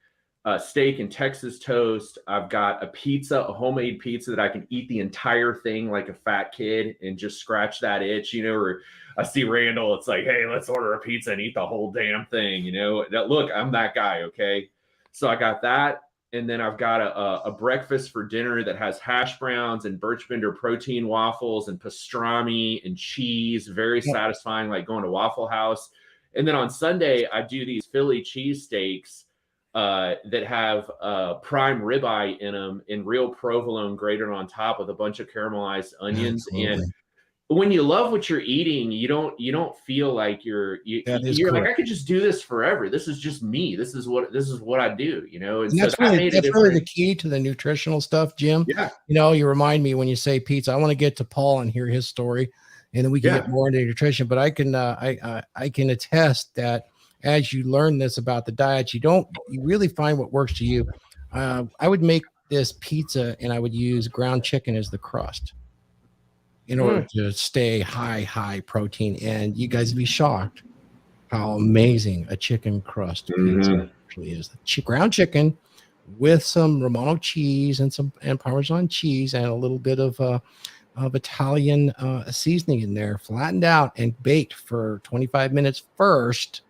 steak and Texas toast. I've got a pizza, a homemade pizza that I can eat the entire thing like a fat kid and just scratch that itch, or I see Randall, it's like, hey, let's order a pizza and eat the whole damn thing. Look, I'm that guy. Okay. So I got that. And then I've got a breakfast for dinner that has hash browns and Birchbinder protein waffles and pastrami and cheese. Very satisfying, like going to Waffle House. And then on Sunday, I do these Philly cheesesteaks that have prime ribeye in them and real provolone grated on top with a bunch of caramelized onions. Absolutely. And when you love what you're eating, you don't feel like you're like, I could just do this forever. This is just me. This is what I do, you know. And that's really the key to the nutritional stuff, Jim. Yeah. You know, you remind me when you say pizza, I want to get to Paul and hear his story, and then we can get more into nutrition. But I can attest that as you learn this about the diet, you really find what works to you. I would make this pizza and I would use ground chicken as the crust in order to stay high protein. And you guys would be shocked how amazing a chicken crust pizza actually is. Ground chicken with some Romano cheese and Parmesan cheese and a little bit of Italian seasoning in there, flattened out and baked for 25 minutes first.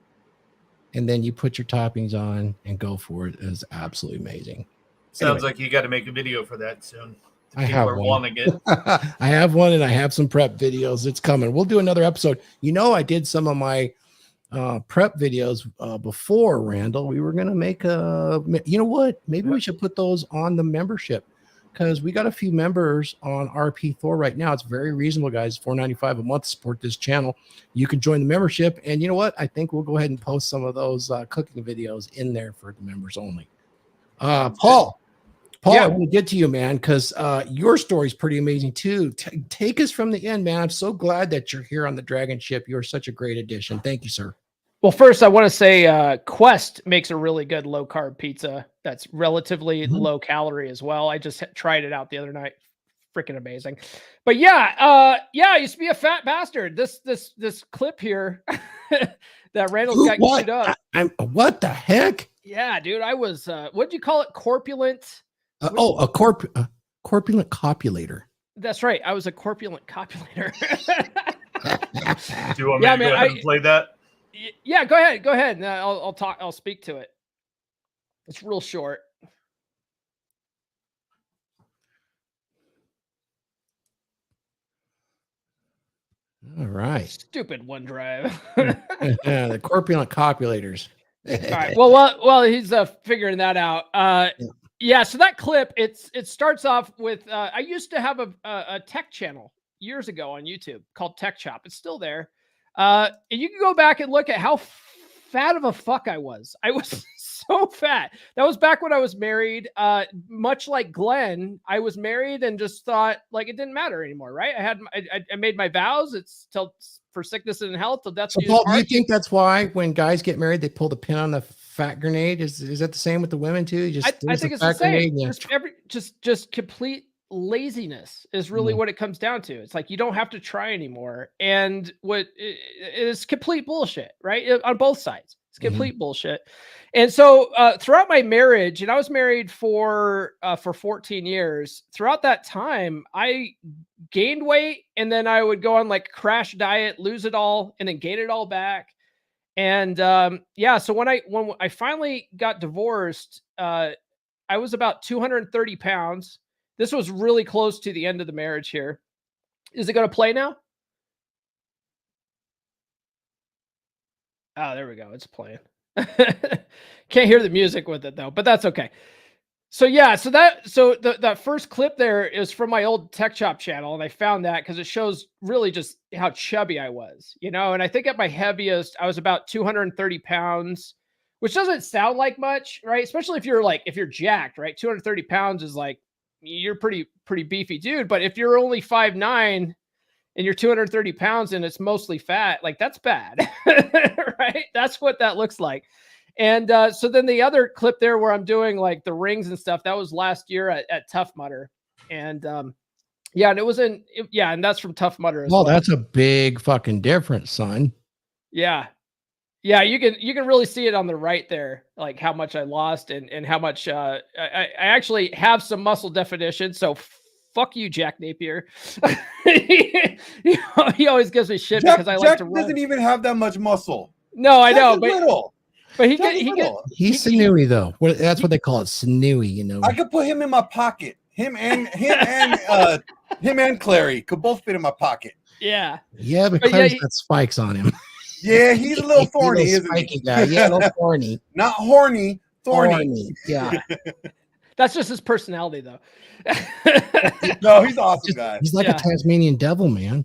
And then you put your toppings on and go for it. Is absolutely amazing. Sounds like you got to make a video for that soon. I have one. Wanting it. I have one, and I have some prep videos. It's coming. We'll do another episode. You know, I did some of my prep videos before, Randall. We were going to make you know what? Maybe we should put those on the membership, because we got a few members on RP Thor right now. It's very reasonable, guys. $4.95 a month to support this channel. You can join the membership. And you know what? I think we'll go ahead and post some of those cooking videos in there for the members only. Paul, I want to get to you, man, because your story is pretty amazing too. Take us from the end, man. I'm so glad that you're here on the Dragon Ship. You're such a great addition. Thank you, sir. Well, first, I want to say Quest makes a really good low-carb pizza that's relatively low calorie as well. I just tried it out the other night. Freaking amazing. But I used to be a fat bastard. This clip here that Randall's got queued up. What the heck? Yeah, dude. I was, what do you call it? Corpulent? A corpulent copulator. That's right. I was a corpulent copulator. Do you want me to go ahead and play that? Yeah, go ahead. I'll talk. I'll speak to it. It's real short. All right. Stupid OneDrive. The corpulent copulators. All right. Well, he's figuring that out. Yeah. So that clip, it starts off with I used to have a tech channel years ago on YouTube called Tech Chop. It's still there. And you can go back and look at how fat of a fuck I was. I was so fat. That was back when I was married. Much like Glenn, I was married and just thought like it didn't matter anymore, right? I made my vows. It's till for sickness and health. So that's Paul, do you think that's why when guys get married, they pull the pin on the fat grenade? Is that the same with the women too? I think it's the same. Just complete laziness is really what it comes down to. It's like you don't have to try anymore, and it is complete bullshit, right? On both sides, it's complete bullshit. And so throughout my marriage, and I was married for 14 years. Throughout that time, I gained weight, and then I would go on like crash diet, lose it all, and then gain it all back. And so when I finally got divorced, I was about 230 pounds. This was really close to the end of the marriage here. Is it going to play now? Oh, there we go. It's playing. Can't hear the music with it though, but that's okay. So that first clip there is from my old Tech Chop channel, and I found that because it shows really just how chubby I was, you know. And I think at my heaviest, I was about 230 pounds, which doesn't sound like much, right? Especially if you're jacked, right? 230 pounds is like, you're pretty beefy dude. But if you're only 5'9" and you're 230 pounds and it's mostly fat, like that's bad, right? That's what that looks like. And so then the other clip there where I'm doing like the rings and stuff, that was last year at Tough Mudder. And and it was and that's from Tough Mudder as well. That's a big fucking difference, son. Yeah. Yeah, you can really see it on the right there, like how much I lost and how much I actually have some muscle definition. So fuck you, Jack Napier. He always gives me shit because I like to run. Jack doesn't even have that much muscle. No, I know, but he's sinewy though. That's what they call it, sinewy. You know, I could put him in my pocket. Him and Clary could both fit in my pocket. Yeah, but Clary's got spikes on him. Yeah, he's a little thorny, isn't he? Guy. Yeah, a little thorny. Not horny, Thorny. Yeah. That's just his personality, though. No, he's an awesome guy. He's like Yeah. a Tasmanian devil, man.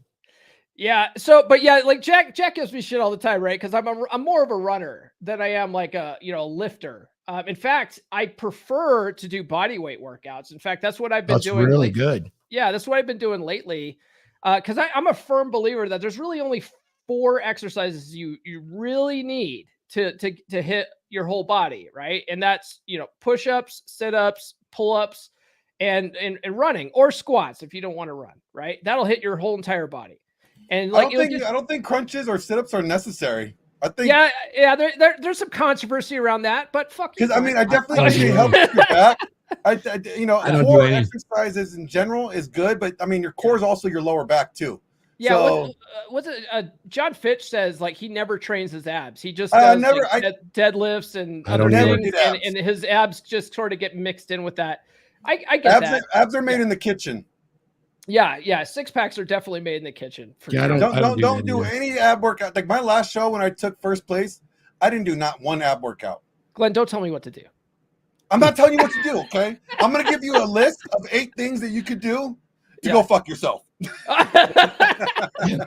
Yeah. So, but yeah, like Jack gives me shit all the time, right? Because I'm more of a runner than I am like a lifter. In fact, I prefer to do body weight workouts. In fact, that's what I've been That's doing. really good. Yeah, that's what I've been doing lately. Because I'm a firm believer that there's really only 4 exercises you really need to hit your whole body, right? And that's push-ups, sit-ups, pull-ups, and running, or squats if you don't want to run, right? That'll hit your whole entire body. And like I don't think crunches or sit-ups are necessary. I think there's some controversy around that, but fuck you. because I mean I definitely I think it don't helps your back. I don't do core any. exercises in general is good, but I mean your core is also your lower back too. Yeah, So, what's it? John Fitch says like he never trains his abs. He just does deadlifts and I other don't things, either. and his abs just sort of get mixed in with that. I get that. Abs are made in the kitchen. Yeah, 6 packs are definitely made in the kitchen. For Yeah, sure. Don't do any ab workout. Like my last show when I took first place, I didn't do not one ab workout. Glenn, don't tell me what to do. I'm not telling you what to do, okay? I'm gonna give you a list of 8 things that you could do to go fuck yourself.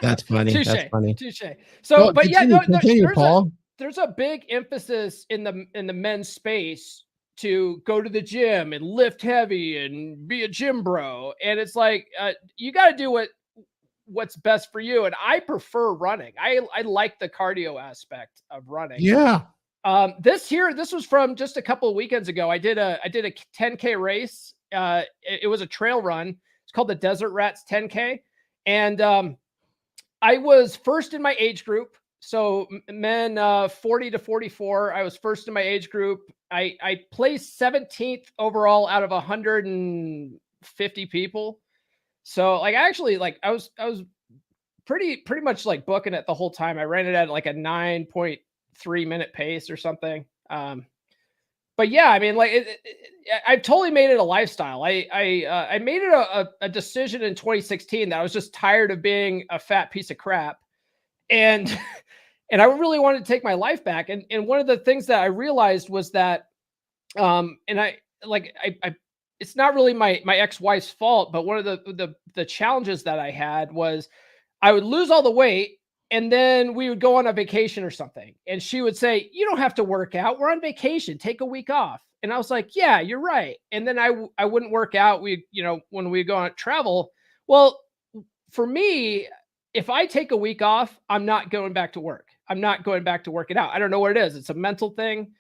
That's funny. Touche. That's funny. Touche. So, but continue, Paul. There's a big emphasis in the men's space to go to the gym and lift heavy and be a gym bro. And it's like, you got to do what's best for you. And I prefer running. I like the cardio aspect of running. Yeah. This was from just a couple of weekends ago. I did a 10K race. It was a trail run. It's called the Desert Rats 10K. And I was first in my age group. So men 40 to 44, I was first in my age group. I placed 17th overall out of 150 people. So like actually like I was pretty much like booking it the whole time. I ran it at like a 9.3 minute pace or something. But yeah, I mean, like I've totally made it a lifestyle. I made it a decision in 2016 that I was just tired of being a fat piece of crap, and I really wanted to take my life back. And one of the things that I realized was that, it's not really my ex-wife's fault, but one of the challenges that I had was I would lose all the weight. And then we would go on a vacation or something. And she would say, you don't have to work out. We're on vacation. Take a week off. And I was like, yeah, you're right. And then I wouldn't work out. When we go on travel. Well, for me, if I take a week off, I'm not going back to work. I'm not going back to work it out. I don't know what it is. It's a mental thing.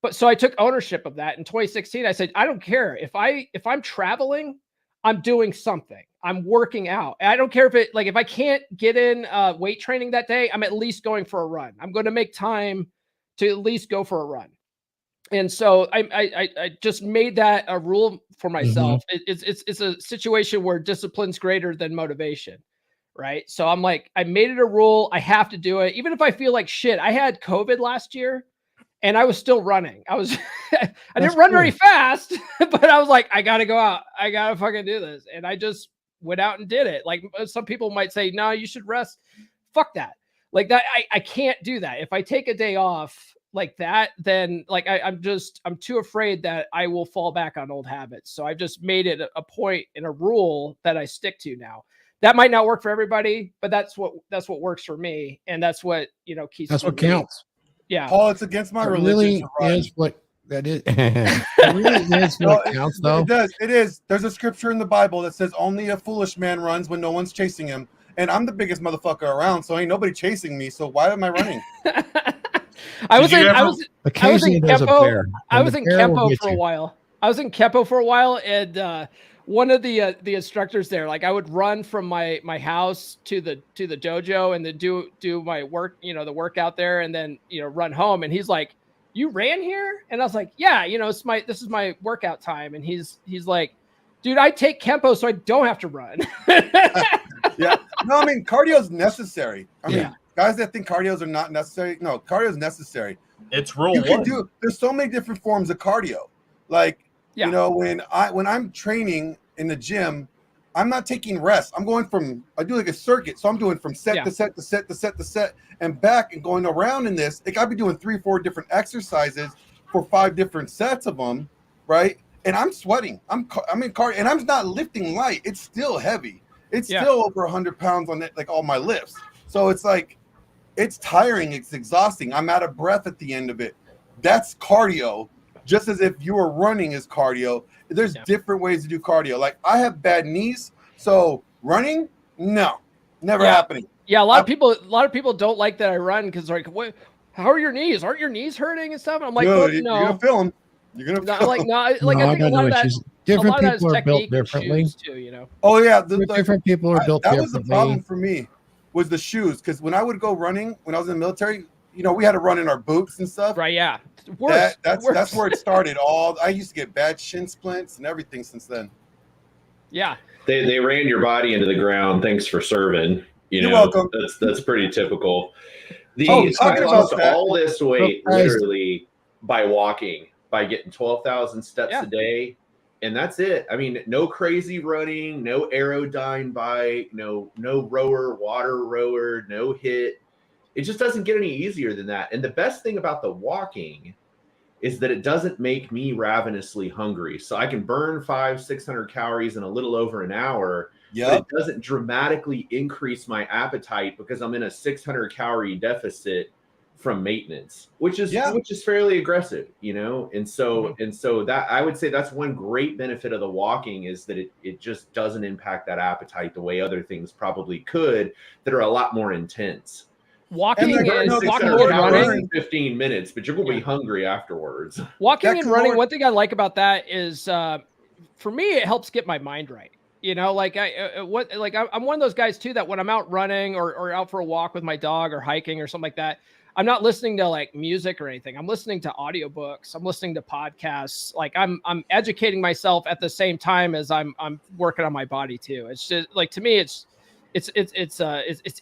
But so I took ownership of that. In 2016, I said, I don't care. If I'm traveling, I'm doing something. I'm working out. I don't care if I can't get in weight training that day, I'm at least going for a run. I'm going to make time to at least go for a run. And so I just made that a rule for myself. It's a situation where discipline's greater than motivation. Right. So I'm like, I made it a rule. I have to do it. Even if I feel like shit. I had COVID last year and I was still running. I didn't run very fast, but I was like, I got to go out. I got to fucking do this. And I just went out and did it. Like some people might say, no, you should rest. Fuck that. Like that. I can't do that. If I take a day off like that, then like, I'm too afraid that I will fall back on old habits. So I just made it a point and a rule that I stick to now. That might not work for everybody, but that's what works for me. And that's what, keeps. That's what counts. Yeah. Paul, it's against my religion. Really is what that is. It really is what counts, though. It does. It is. There's a scripture in the Bible that says only a foolish man runs when no one's chasing him. And I'm the biggest motherfucker around, so ain't nobody chasing me. So why am I running? I was in Kempo. I was in Kempo for a while. And one of the instructors there, like I would run from my house to the dojo and then do my work, the workout there, and then run home. And he's like, "You ran here?" And I was like, "Yeah, this is my workout time." And he's like, "Dude, I take Kempo so I don't have to run." Yeah. No, I mean cardio is necessary. I mean, guys that think cardios are not necessary, no, cardio is necessary. It's rule one. There's so many different forms of cardio. Like, when I'm training in the gym, I'm not taking rest. I do like a circuit. So I'm doing from set to set to set to set to set and back and going around in this. Like I'll be doing 3-4 different exercises for 5 different sets of them, right? And I'm sweating. I'm in cardio, and I'm not lifting light. It's still heavy. It's still over 100 pounds on it, like all my lifts. So it's like, it's tiring. It's exhausting. I'm out of breath at the end of it. That's cardio, just as if you were running is cardio. There's different ways to do cardio. Like, I have bad knees, so running, no, never happening. Yeah, a lot of people don't like that I run because like, what? How are your knees? Aren't your knees hurting and stuff? And I'm like, well, You're no. gonna feel them. You're gonna. No, like no, like No, I think a lot of that. Different a lot of people that are built technique and differently. shoes too, you know. Oh yeah, Different people are built that differently. was the problem for me, was the shoes. Because when I would go running when I was in the military, you know, we had to run in our boots and stuff. Right? Yeah. Worse. That's where it started. I used to get bad shin splints and everything since then. Yeah. They ran your body into the ground. Thanks for serving. You're welcome. That's pretty typical. Talking I about lost that, all this weight guys, literally by walking, by getting 12,000 steps a day, and that's it. I mean, no crazy running, no aerodyne bike, no water rower, no hit. It just doesn't get any easier than that. And the best thing about the walking is that it doesn't make me ravenously hungry. So I can burn 500-600 calories in a little over an hour. But it doesn't dramatically increase my appetite because I'm in a 600 calorie deficit from maintenance, which is fairly aggressive, you know? And so that, I would say that's one great benefit of the walking, is that it just doesn't impact that appetite the way other things probably could that are a lot more intense. Walking and running in 15 minutes, but you're going to be hungry afterwards. Walking and running, one thing I like about that is, for me, it helps get my mind right. You know, like I'm one of those guys too, that when I'm out running or out for a walk with my dog or hiking or something like that, I'm not listening to like music or anything. I'm listening to audiobooks. I'm listening to podcasts. Like I'm educating myself at the same time as I'm working on my body too. It's just like, to me, it's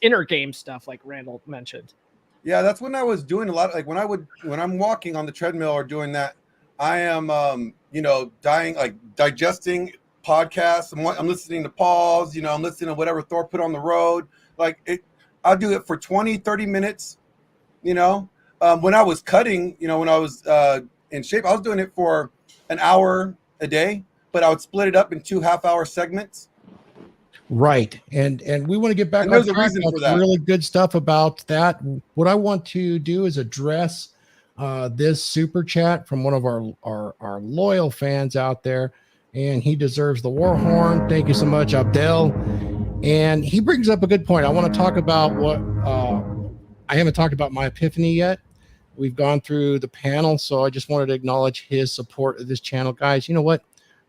inner game stuff, like Randall mentioned. Yeah, that's when I was doing a lot. Like when I'm walking on the treadmill or doing that, I am digesting podcasts. I'm listening to Paul's, I'm listening to whatever Thor put on the road. I'll do it for 20-30 minutes. When I was cutting, when I was in shape, I was doing it for an hour a day, but I would split it up in 2 half-hour segments. Right. And we want to get back on track. That's really good stuff about that. What I want to do is address this super chat from one of our loyal fans out there. And he deserves the war horn. Thank you so much, Abdel. And he brings up a good point. I want to talk about what I haven't talked about my epiphany yet. We've gone through the panel, so I just wanted to acknowledge his support of this channel. Guys, you know what?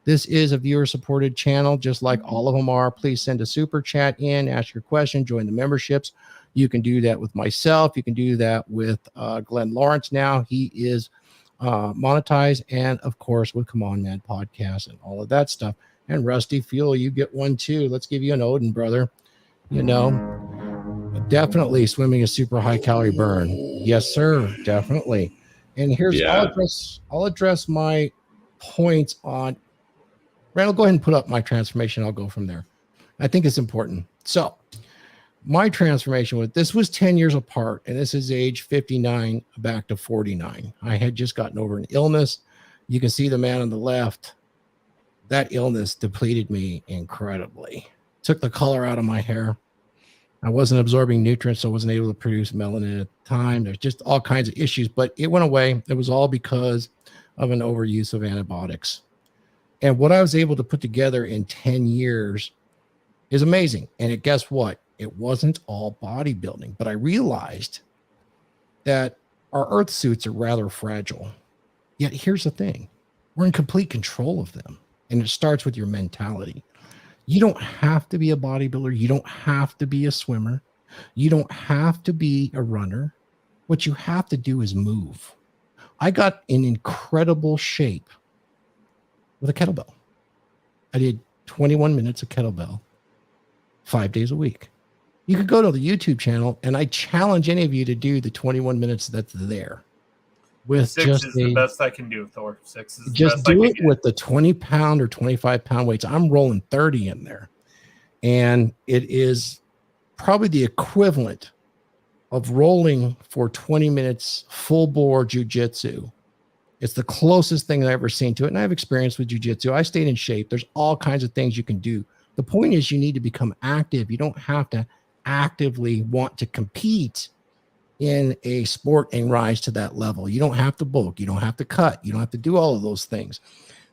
This is a viewer-supported channel, just like all of them are. Please send a super chat in, ask your question, join the memberships. You can do that with myself. You can do that with Glenn Lawrence now. He is monetize, and of course with Come On Man podcast and all of that stuff. And Rusty Fuel, you get one too. Let's give you an Odin, brother. Definitely swimming a super high calorie burn. Yes, sir, definitely. And here's I'll address my points on Randall. Go ahead and put up my transformation. I'll go from there. I think it's important. So my transformation this was 10 years apart, and this is age 59 back to 49. I had just gotten over an illness. You can see the man on the left. That illness depleted me incredibly. Took the color out of my hair. I wasn't absorbing nutrients, so I wasn't able to produce melanin at the time. There's just all kinds of issues, but it went away. It was all because of an overuse of antibiotics. And what I was able to put together in 10 years is amazing. And guess what? It wasn't all bodybuilding, but I realized that our earth suits are rather fragile. Yet here's the thing. We're in complete control of them. And it starts with your mentality. You don't have to be a bodybuilder. You don't have to be a swimmer. You don't have to be a runner. What you have to do is move. I got in incredible shape with a kettlebell. I did 21 minutes of kettlebell 5 days a week. You could go to the YouTube channel, and I challenge any of you to do the 21 minutes that's there. With 6 is the best I can do, Thor. 6 is just do it with the 20-pound or 25-pound weights. I'm rolling 30 in there. And it is probably the equivalent of rolling for 20 minutes full bore jujitsu It's the closest thing I've ever seen to it. And I have experience with jujitsu. I stayed in shape. There's all kinds of things you can do. The point is you need to become active. You don't have to actively want to compete in a sport and rise to that level. You don't have to bulk. You don't have to cut. You don't have to do all of those things.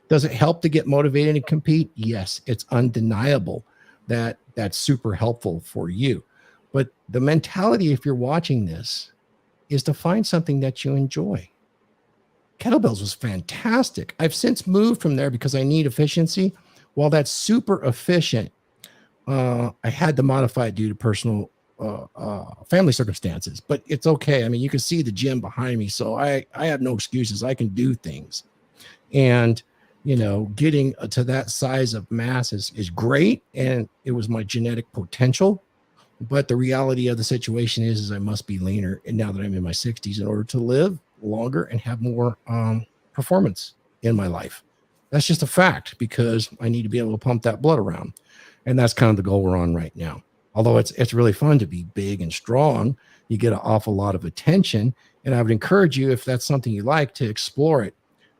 Does it help to get motivated and compete? Yes, it's undeniable that that's super helpful for you. But the mentality, if you're watching this, is to find something that you enjoy. Kettlebells was fantastic. I've since moved from there because I need efficiency. While that's super efficient, I had to modify it due to personal family circumstances, but it's okay. I mean, you can see the gym behind me, so I have no excuses. I can do things. And, you know, getting to that size of mass is great. And it was my genetic potential. But the reality of the situation is I must be leaner. And now that I'm in my 60s, in order to live longer and have more performance in my life. That's just a fact, because I need to be able to pump that blood around. And that's kind of the goal we're on right now. Although it's really fun to be big and strong, you get an awful lot of attention. And I would encourage you, if that's something you like, to explore it.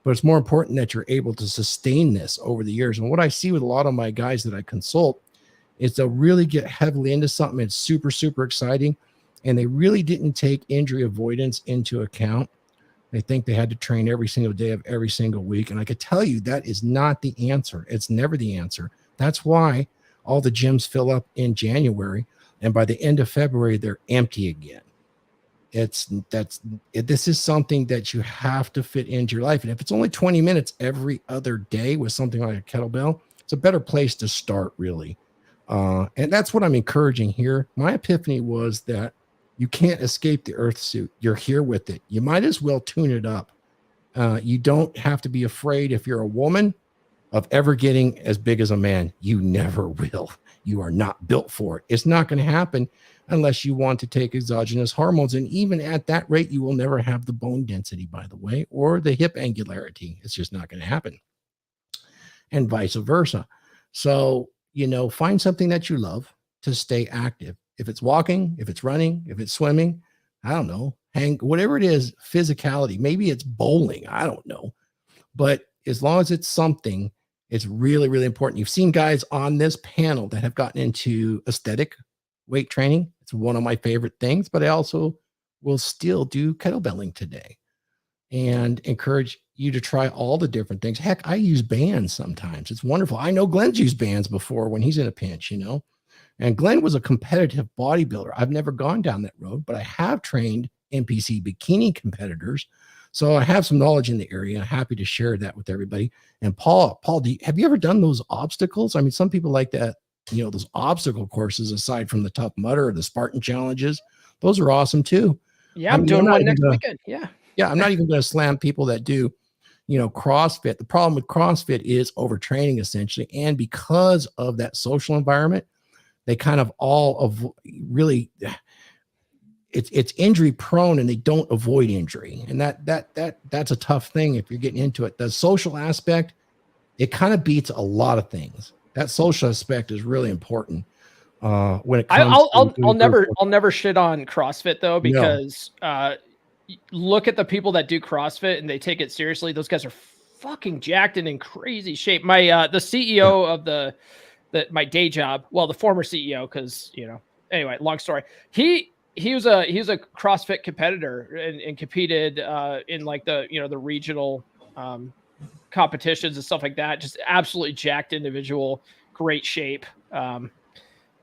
But it's more important that you're able to sustain this over the years. And what I see with a lot of my guys that I consult is they'll really get heavily into something. It's super, super exciting. And they really didn't take injury avoidance into account. They think they had to train every single day of every single week. And I could tell you that is not the answer. It's never the answer. That's why all the gyms fill up in January. And by the end of February, they're empty again. This is something that you have to fit into your life. And if it's only 20 minutes every other day with something like a kettlebell, it's a better place to start, really. And that's what I'm encouraging here. My epiphany was that you can't escape the earth suit. You're here with it. You might as well tune it up. You don't have to be afraid, if you're a woman, of ever getting as big as a man. You never will. You are not built for it. It's not going to happen unless you want to take exogenous hormones. And even at that rate, you will never have the bone density, by the way, or the hip angularity. It's just not going to happen. And vice versa. So, you know, find something that you love to stay active. If it's walking, if it's running, if it's swimming, I don't know, whatever it is, physicality, maybe it's bowling, I don't know. But as long as it's something, it's really, really important. You've seen guys on this panel that have gotten into aesthetic weight training. It's one of my favorite things, but I also will still do kettlebelling today and encourage you to try all the different things. Heck, I use bands sometimes. It's wonderful. I know Glenn's used bands before when he's in a pinch, you know, and Glenn was a competitive bodybuilder. I've never gone down that road, but I have trained NPC bikini competitors. So I have some knowledge in the area. I'm happy to share that with everybody. And Paul, have you ever done those obstacles? I mean, some people like that, you know, those obstacle courses, aside from the Tough Mudder or the Spartan challenges. Those are awesome too. Yeah, I'm doing one next weekend. Yeah. Yeah, I'm not even going to slam people that do, you know, CrossFit. The problem with CrossFit is overtraining, essentially. And because of that social environment, they kind of really, it's injury prone, and they don't avoid injury. And that's a tough thing if you're getting into it. The social aspect, it kind of beats a lot of things. That social aspect is really important. When it comes I'll never shit on CrossFit though, because look at the people that do CrossFit and they take it seriously. Those guys are fucking jacked and in crazy shape. My the CEO of my day job, well, the former CEO, because, you know, anyway, long story. He was a CrossFit competitor and competed in like the, you know, the regional competitions and stuff like that. Just absolutely jacked individual, great shape.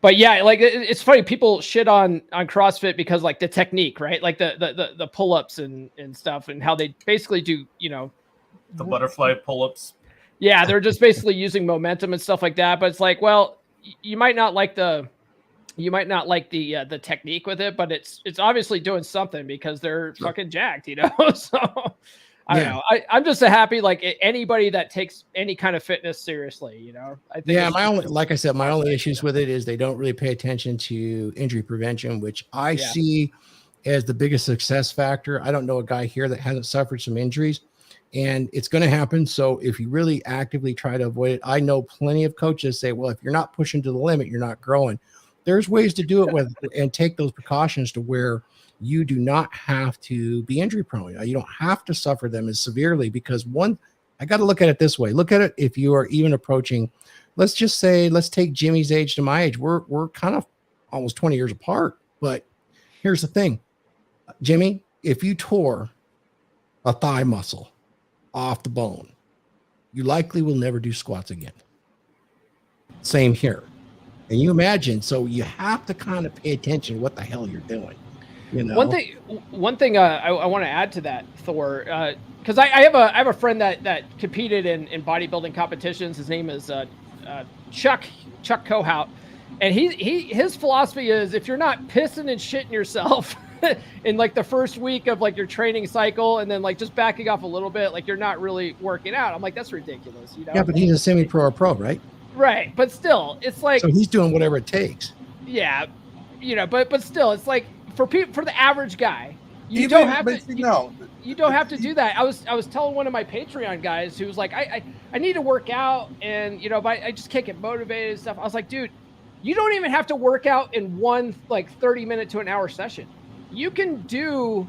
But yeah, like it's funny, people shit on CrossFit because like the technique, right? Like the pull-ups and stuff, and how they basically do, you know, the butterfly pull-ups. Yeah, they're just basically using momentum and stuff like that. But it's like, well, you might not like the technique with it, but it's obviously doing something because they're fucking jacked, you know. So I don't know. I'm just happy, like, anybody that takes any kind of fitness seriously, you know. I think like I said, my only issues with it is they don't really pay attention to injury prevention, which I see as the biggest success factor. I don't know a guy here that hasn't suffered some injuries, and it's going to happen. So if you really actively try to avoid it, I know plenty of coaches say, well, if you're not pushing to the limit, you're not growing. There's ways to do it with and take those precautions to where you do not have to be injury prone. You don't have to suffer them as severely because I got to look at it this way. Look at it if you are even approaching, let's just say, let's take Jimmy's age to my age. We're kind of almost 20 years apart. But here's the thing, Jimmy, if you tore a thigh muscle off the bone, you likely will never do squats again. Same here. And you imagine, so you have to kind of pay attention to what the hell you're doing. You know? One thing I want to add to that, Thor, because I have a friend that competed in bodybuilding competitions. His name is Chuck Kohout, and his philosophy is if you're not pissing and shitting yourself in like the first week of like your training cycle, and then like just backing off a little bit, like you're not really working out. I'm like, that's ridiculous, you know? Yeah, but he's a semi-pro or pro, right? Right, but still, it's like, so he's doing whatever it takes. Yeah, you know, but still, it's like for the average guy, you don't have to do that. I was telling one of my Patreon guys who was like, I need to work out, and you know, but I just can't get motivated and stuff. I was like, dude, you don't even have to work out in one like 30-minute to an hour session. You can do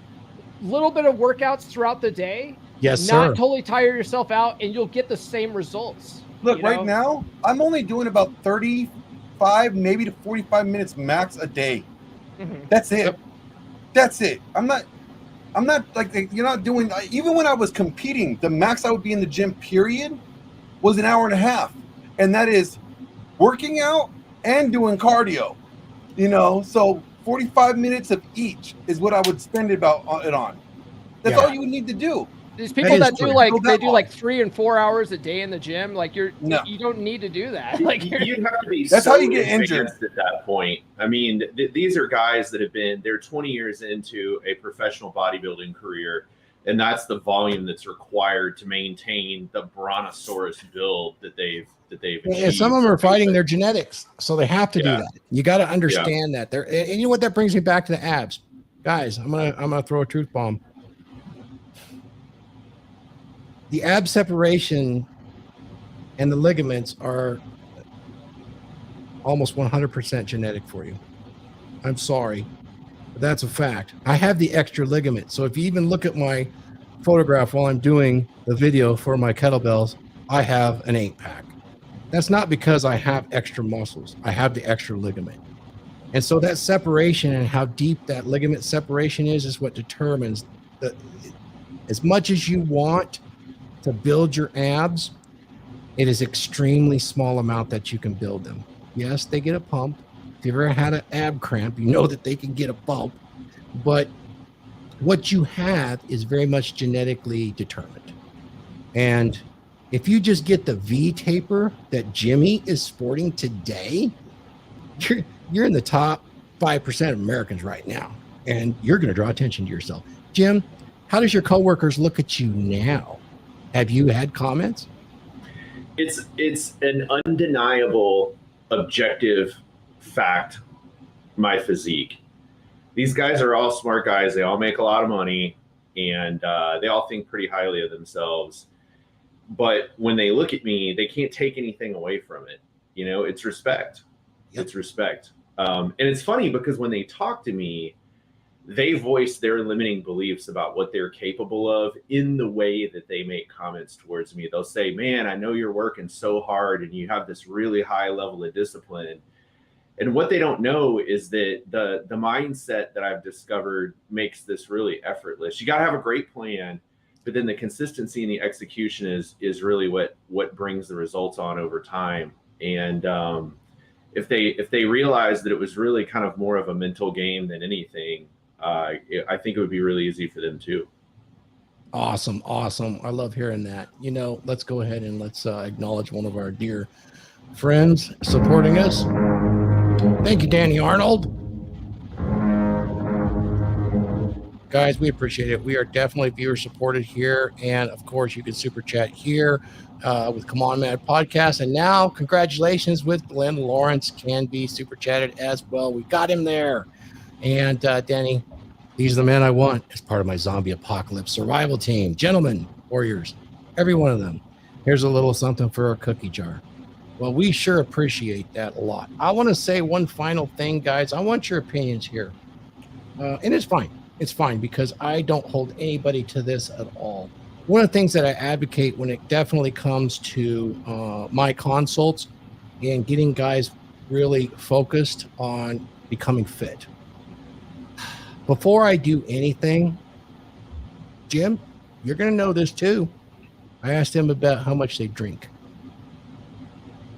little bit of workworkouts throughout the day. Yes, not sir. totally tire yourself out, and you'll get the same results. Look, right now, I'm only doing about 35, maybe to 45 minutes max a day. Mm-hmm. That's it. That's it. I'm not like, you're not doing, even when I was competing, the max I would be in the gym, period, was an hour and a half. And that is working out and doing cardio, you know? So 45 minutes of each is what I would spend it on. That's all you would need to do. These people that do like 3 and 4 hours a day in the gym, like you don't need to do that. Like you'd have to be. That's how you get injured at that point. I mean, these are guys that they're 20 years into a professional bodybuilding career, and that's the volume that's required to maintain the brontosaurus build that they've achieved. Yeah, some of them are fighting their genetics, so they have to do that. You got to understand that. And you know what? That brings me back to the abs, guys. I'm gonna throw a truth bomb. The ab separation and the ligaments are almost 100% genetic for you. I'm sorry, but that's a fact. I have the extra ligament. So if you even look at my photograph while I'm doing the video for my kettlebells, I have an 8-pack. That's not because I have extra muscles. I have the extra ligament. And so that separation and how deep that ligament separation is what determines that as much as you want to build your abs, it is extremely small amount that you can build them. Yes, they get a pump. If you've ever had an ab cramp, you know that they can get a bump. But what you have is very much genetically determined. And if you just get the V taper that Jimmy is sporting today, you're in the top 5% of Americans right now, and you're going to draw attention to yourself. Jim, how does your coworkers look at you now? Have you had comments? It's an undeniable objective fact, my physique. These guys are all smart guys. They all make a lot of money, and they all think pretty highly of themselves. But when they look at me, they can't take anything away from it. You know, it's respect. Yep. It's respect. And it's funny because when they talk to me, they voice their limiting beliefs about what they're capable of in the way that they make comments towards me. They'll say, man, I know you're working so hard and you have this really high level of discipline. And what they don't know is that the mindset that I've discovered makes this really effortless. You got to have a great plan, but then the consistency and the execution is really what brings the results on over time. And if they realize that it was really kind of more of a mental game than anything, I think it would be really easy for them too. Awesome. I love hearing that. You know, let's go ahead and let's acknowledge one of our dear friends supporting us. Thank you, Danny Arnold. Guys, we appreciate it. We are definitely viewer supported here. And of course, you can super chat here with Come On Mad Podcast. And now, congratulations with Glenn Lawrence can be super chatted as well. We got him there. And Danny, these are the men I want as part of my zombie apocalypse survival team. Gentlemen, warriors, every one of them. Here's a little something for our cookie jar. Well, we sure appreciate that a lot. I want to say one final thing, guys. I want your opinions here. And it's fine. It's fine because I don't hold anybody to this at all. One of the things that I advocate when it definitely comes to my consults and getting guys really focused on becoming fit. Before I do anything, Jim, you're going to know this too. I asked them about how much they drink.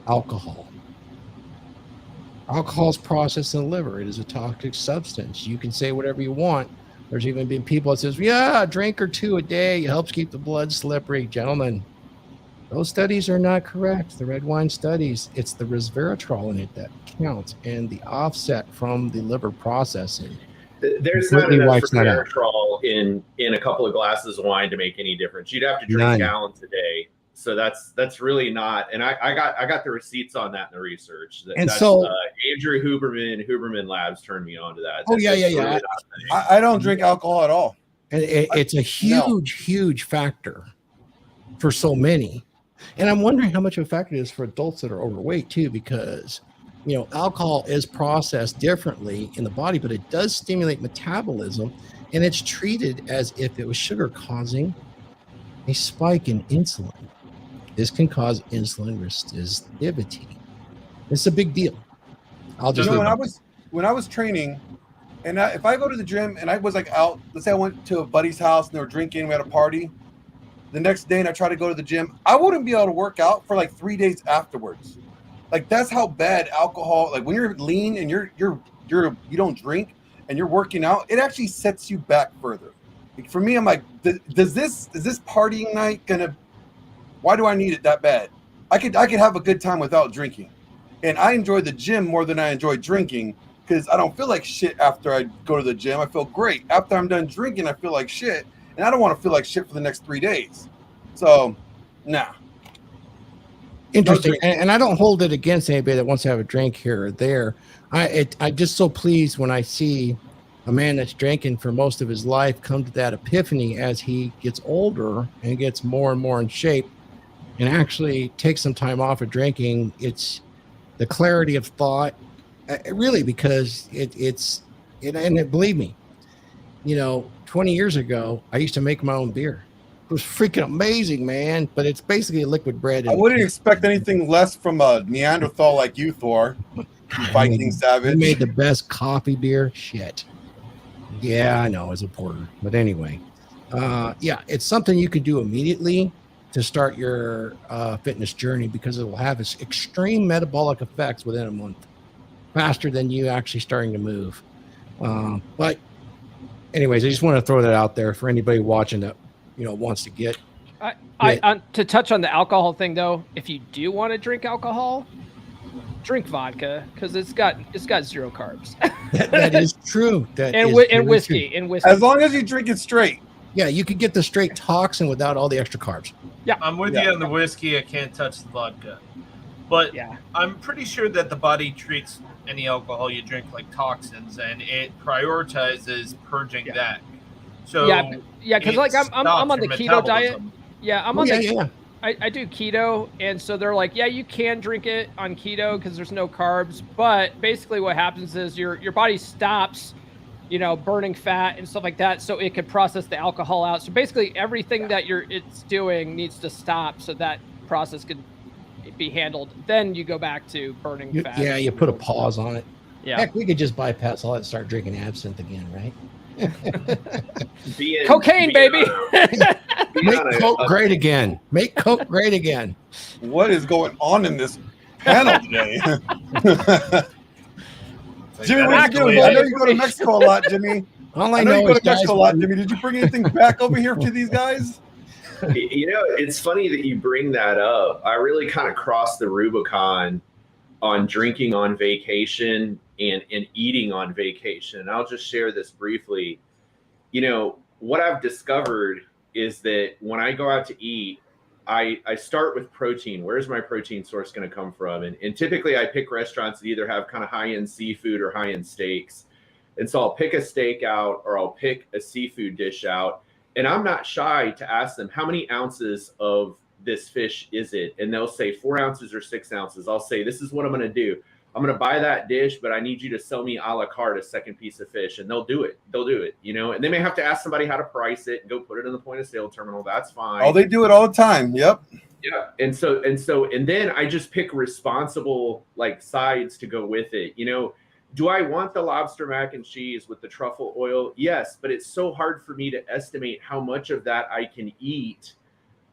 Alcohol. Alcohol is processed in the liver. It is a toxic substance. You can say whatever you want. There's even been people that says, yeah, a drink or two a day helps keep the blood slippery. Gentlemen, those studies are not correct. The red wine studies, it's the resveratrol in it that counts and the offset from the liver processing. There's not enough resveratrol in a couple of glasses of wine to make any difference. You'd have to drink gallons a day. So that's really not. And I got the receipts on that in the research. Andrew Huberman Labs turned me on to that. Yeah. I don't drink alcohol at all. And it's a huge factor for so many. And I'm wondering how much of a factor it is for adults that are overweight too, because alcohol is processed differently in the body, but it does stimulate metabolism, and it's treated as if it was sugar, causing a spike in insulin. This can cause insulin resistivity. It's a big deal. When I was training, and if I go to the gym and I was like out, let's say I went to a buddy's house and they were drinking, we had a party. The next day, and I try to go to the gym, I wouldn't be able to work out for like 3 days afterwards. Like, that's how bad alcohol. Like, when you're lean and you don't drink and you're working out, it actually sets you back further. Like, for me, I'm like, is this partying night gonna? Why do I need it that bad? I could have a good time without drinking, and I enjoy the gym more than I enjoy drinking because I don't feel like shit after I go to the gym. I feel great after I'm done drinking. I feel like shit. And I don't want to feel like shit for the next 3 days. So, nah. Interesting. And I don't hold it against anybody that wants to have a drink here or there. I'm just so pleased when I see a man that's drinking for most of his life come to that epiphany as he gets older and gets more and more in shape and actually takes some time off of drinking. It's the clarity of thought, really, because believe me, 20 years ago, I used to make my own beer. It was freaking amazing, man. But it's basically a liquid bread. I wouldn't expect anything less from a Neanderthal like you, Thor. Viking savage. You made the best coffee beer. Shit. Yeah, I know. It's a porter. But anyway, it's something you could do immediately to start your fitness journey because it will have its extreme metabolic effects within a month, faster than you actually starting to move. But anyways, I just want to throw that out there for anybody watching that, wants to get. To touch on the alcohol thing, though, if you do want to drink alcohol, drink vodka because it's got 0 carbs. that is true. And whiskey. As long as you drink it straight. Yeah, you could get the straight toxin without all the extra carbs. Yeah, I'm with you on the whiskey. I can't touch the vodka, but I'm pretty sure that the body treats any alcohol you drink like toxins, and it prioritizes purging that. So because like I'm on the keto diet. Yeah, I'm on the. I do keto, and so they're like, you can drink it on keto because there's no carbs, but basically what happens is your body stops, burning fat and stuff like that, so it could process the alcohol out. So basically everything that it's doing needs to stop so that process could be handled. Then you go back to burning fat. Yeah, you put a pause on it. Yeah. Heck, we could just bypass all that and start drinking absinthe again, right? Cocaine, baby. Make Coke great again. Make Coke great again. What is going on in this panel today? Jimmy, what you doing? I know you go to Mexico a lot, Jimmy. All I know you go to Mexico a lot, Jimmy. Did you bring anything back over here to these guys? It's funny that you bring that up. I really kind of crossed the Rubicon on drinking on vacation and eating on vacation. And I'll just share this briefly. What I've discovered is that when I go out to eat, I start with protein. Where's my protein source going to come from? And typically I pick restaurants that either have kind of high-end seafood or high-end steaks. And so I'll pick a steak out or I'll pick a seafood dish out. And I'm not shy to ask them, how many ounces of this fish is it? And they'll say 4 ounces or 6 ounces. I'll say, this is what I'm going to do. I'm going to buy that dish, but I need you to sell me a la carte a second piece of fish. And they'll do it. They'll do it, you know, and they may have to ask somebody how to price it and go put it in the point of sale terminal. That's fine. Oh, they do it all the time. Yep. Yeah. And then I just pick responsible like sides to go with it. You know, do I want the lobster mac and cheese with the truffle oil? Yes, but it's so hard for me to estimate how much of that I can eat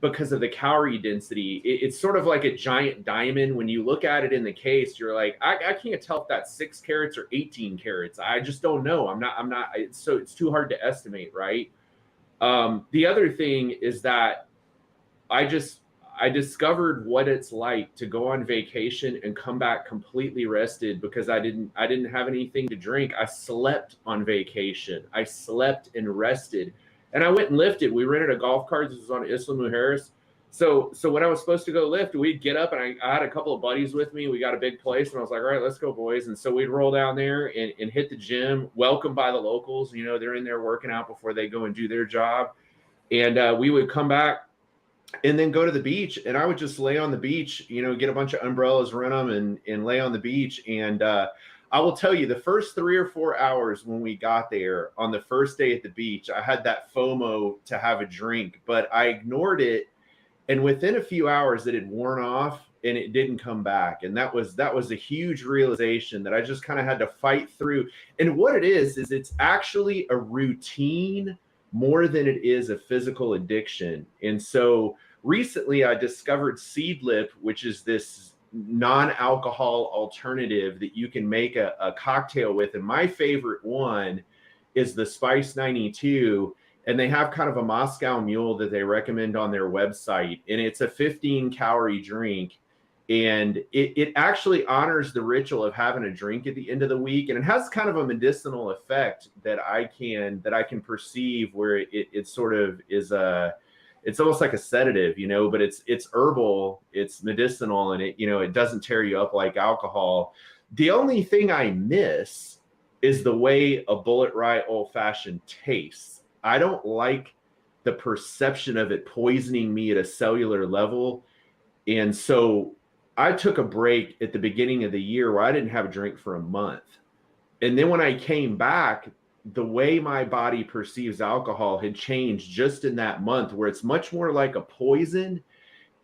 because of the calorie density. It's sort of like a giant diamond. When you look at it in the case, you're like, I can't tell if that's 6 carats or 18 carats. I just don't know. I'm not, it's too hard to estimate. Right. The other thing is that I discovered what it's like to go on vacation and come back completely rested because I didn't have anything to drink. I slept on vacation. I slept and rested. And I went and lifted. We rented a golf cart. This was on Isla Mujeres. So when I was supposed to go lift, we'd get up, and I had a couple of buddies with me. We got a big place, and I was like, all right, let's go, boys. And so we'd roll down there and hit the gym, welcomed by the locals. You know, they're in there working out before they go and do their job. And we would come back and then go to the beach, and I would just lay on the beach, you know, get a bunch of umbrellas, rent them, and lay on the beach. And I will tell you, the first 3 or 4 hours when we got there on the first day at the beach, I had that FOMO to have a drink, but I ignored it. And within a few hours, it had worn off and it didn't come back. And that was a huge realization that I just kind of had to fight through. And what it is it's actually a routine more than it is a physical addiction. And so recently I discovered Seedlip, which is this non-alcohol alternative that you can make a cocktail with. And my favorite one is the Spice 92. And they have kind of a Moscow Mule that they recommend on their website. And it's a 15-calorie drink. And it actually honors the ritual of having a drink at the end of the week. And it has kind of a medicinal effect that I can perceive, where it sort of is it's almost like a sedative, you know, but it's herbal, it's medicinal, and it doesn't tear you up like alcohol. The only thing I miss is the way a Bullet Rye Old Fashioned tastes. I don't like the perception of it poisoning me at a cellular level. And so I took a break at the beginning of the year where I didn't have a drink for a month. And then when I came back, the way my body perceives alcohol had changed just in that month, where it's much more like a poison,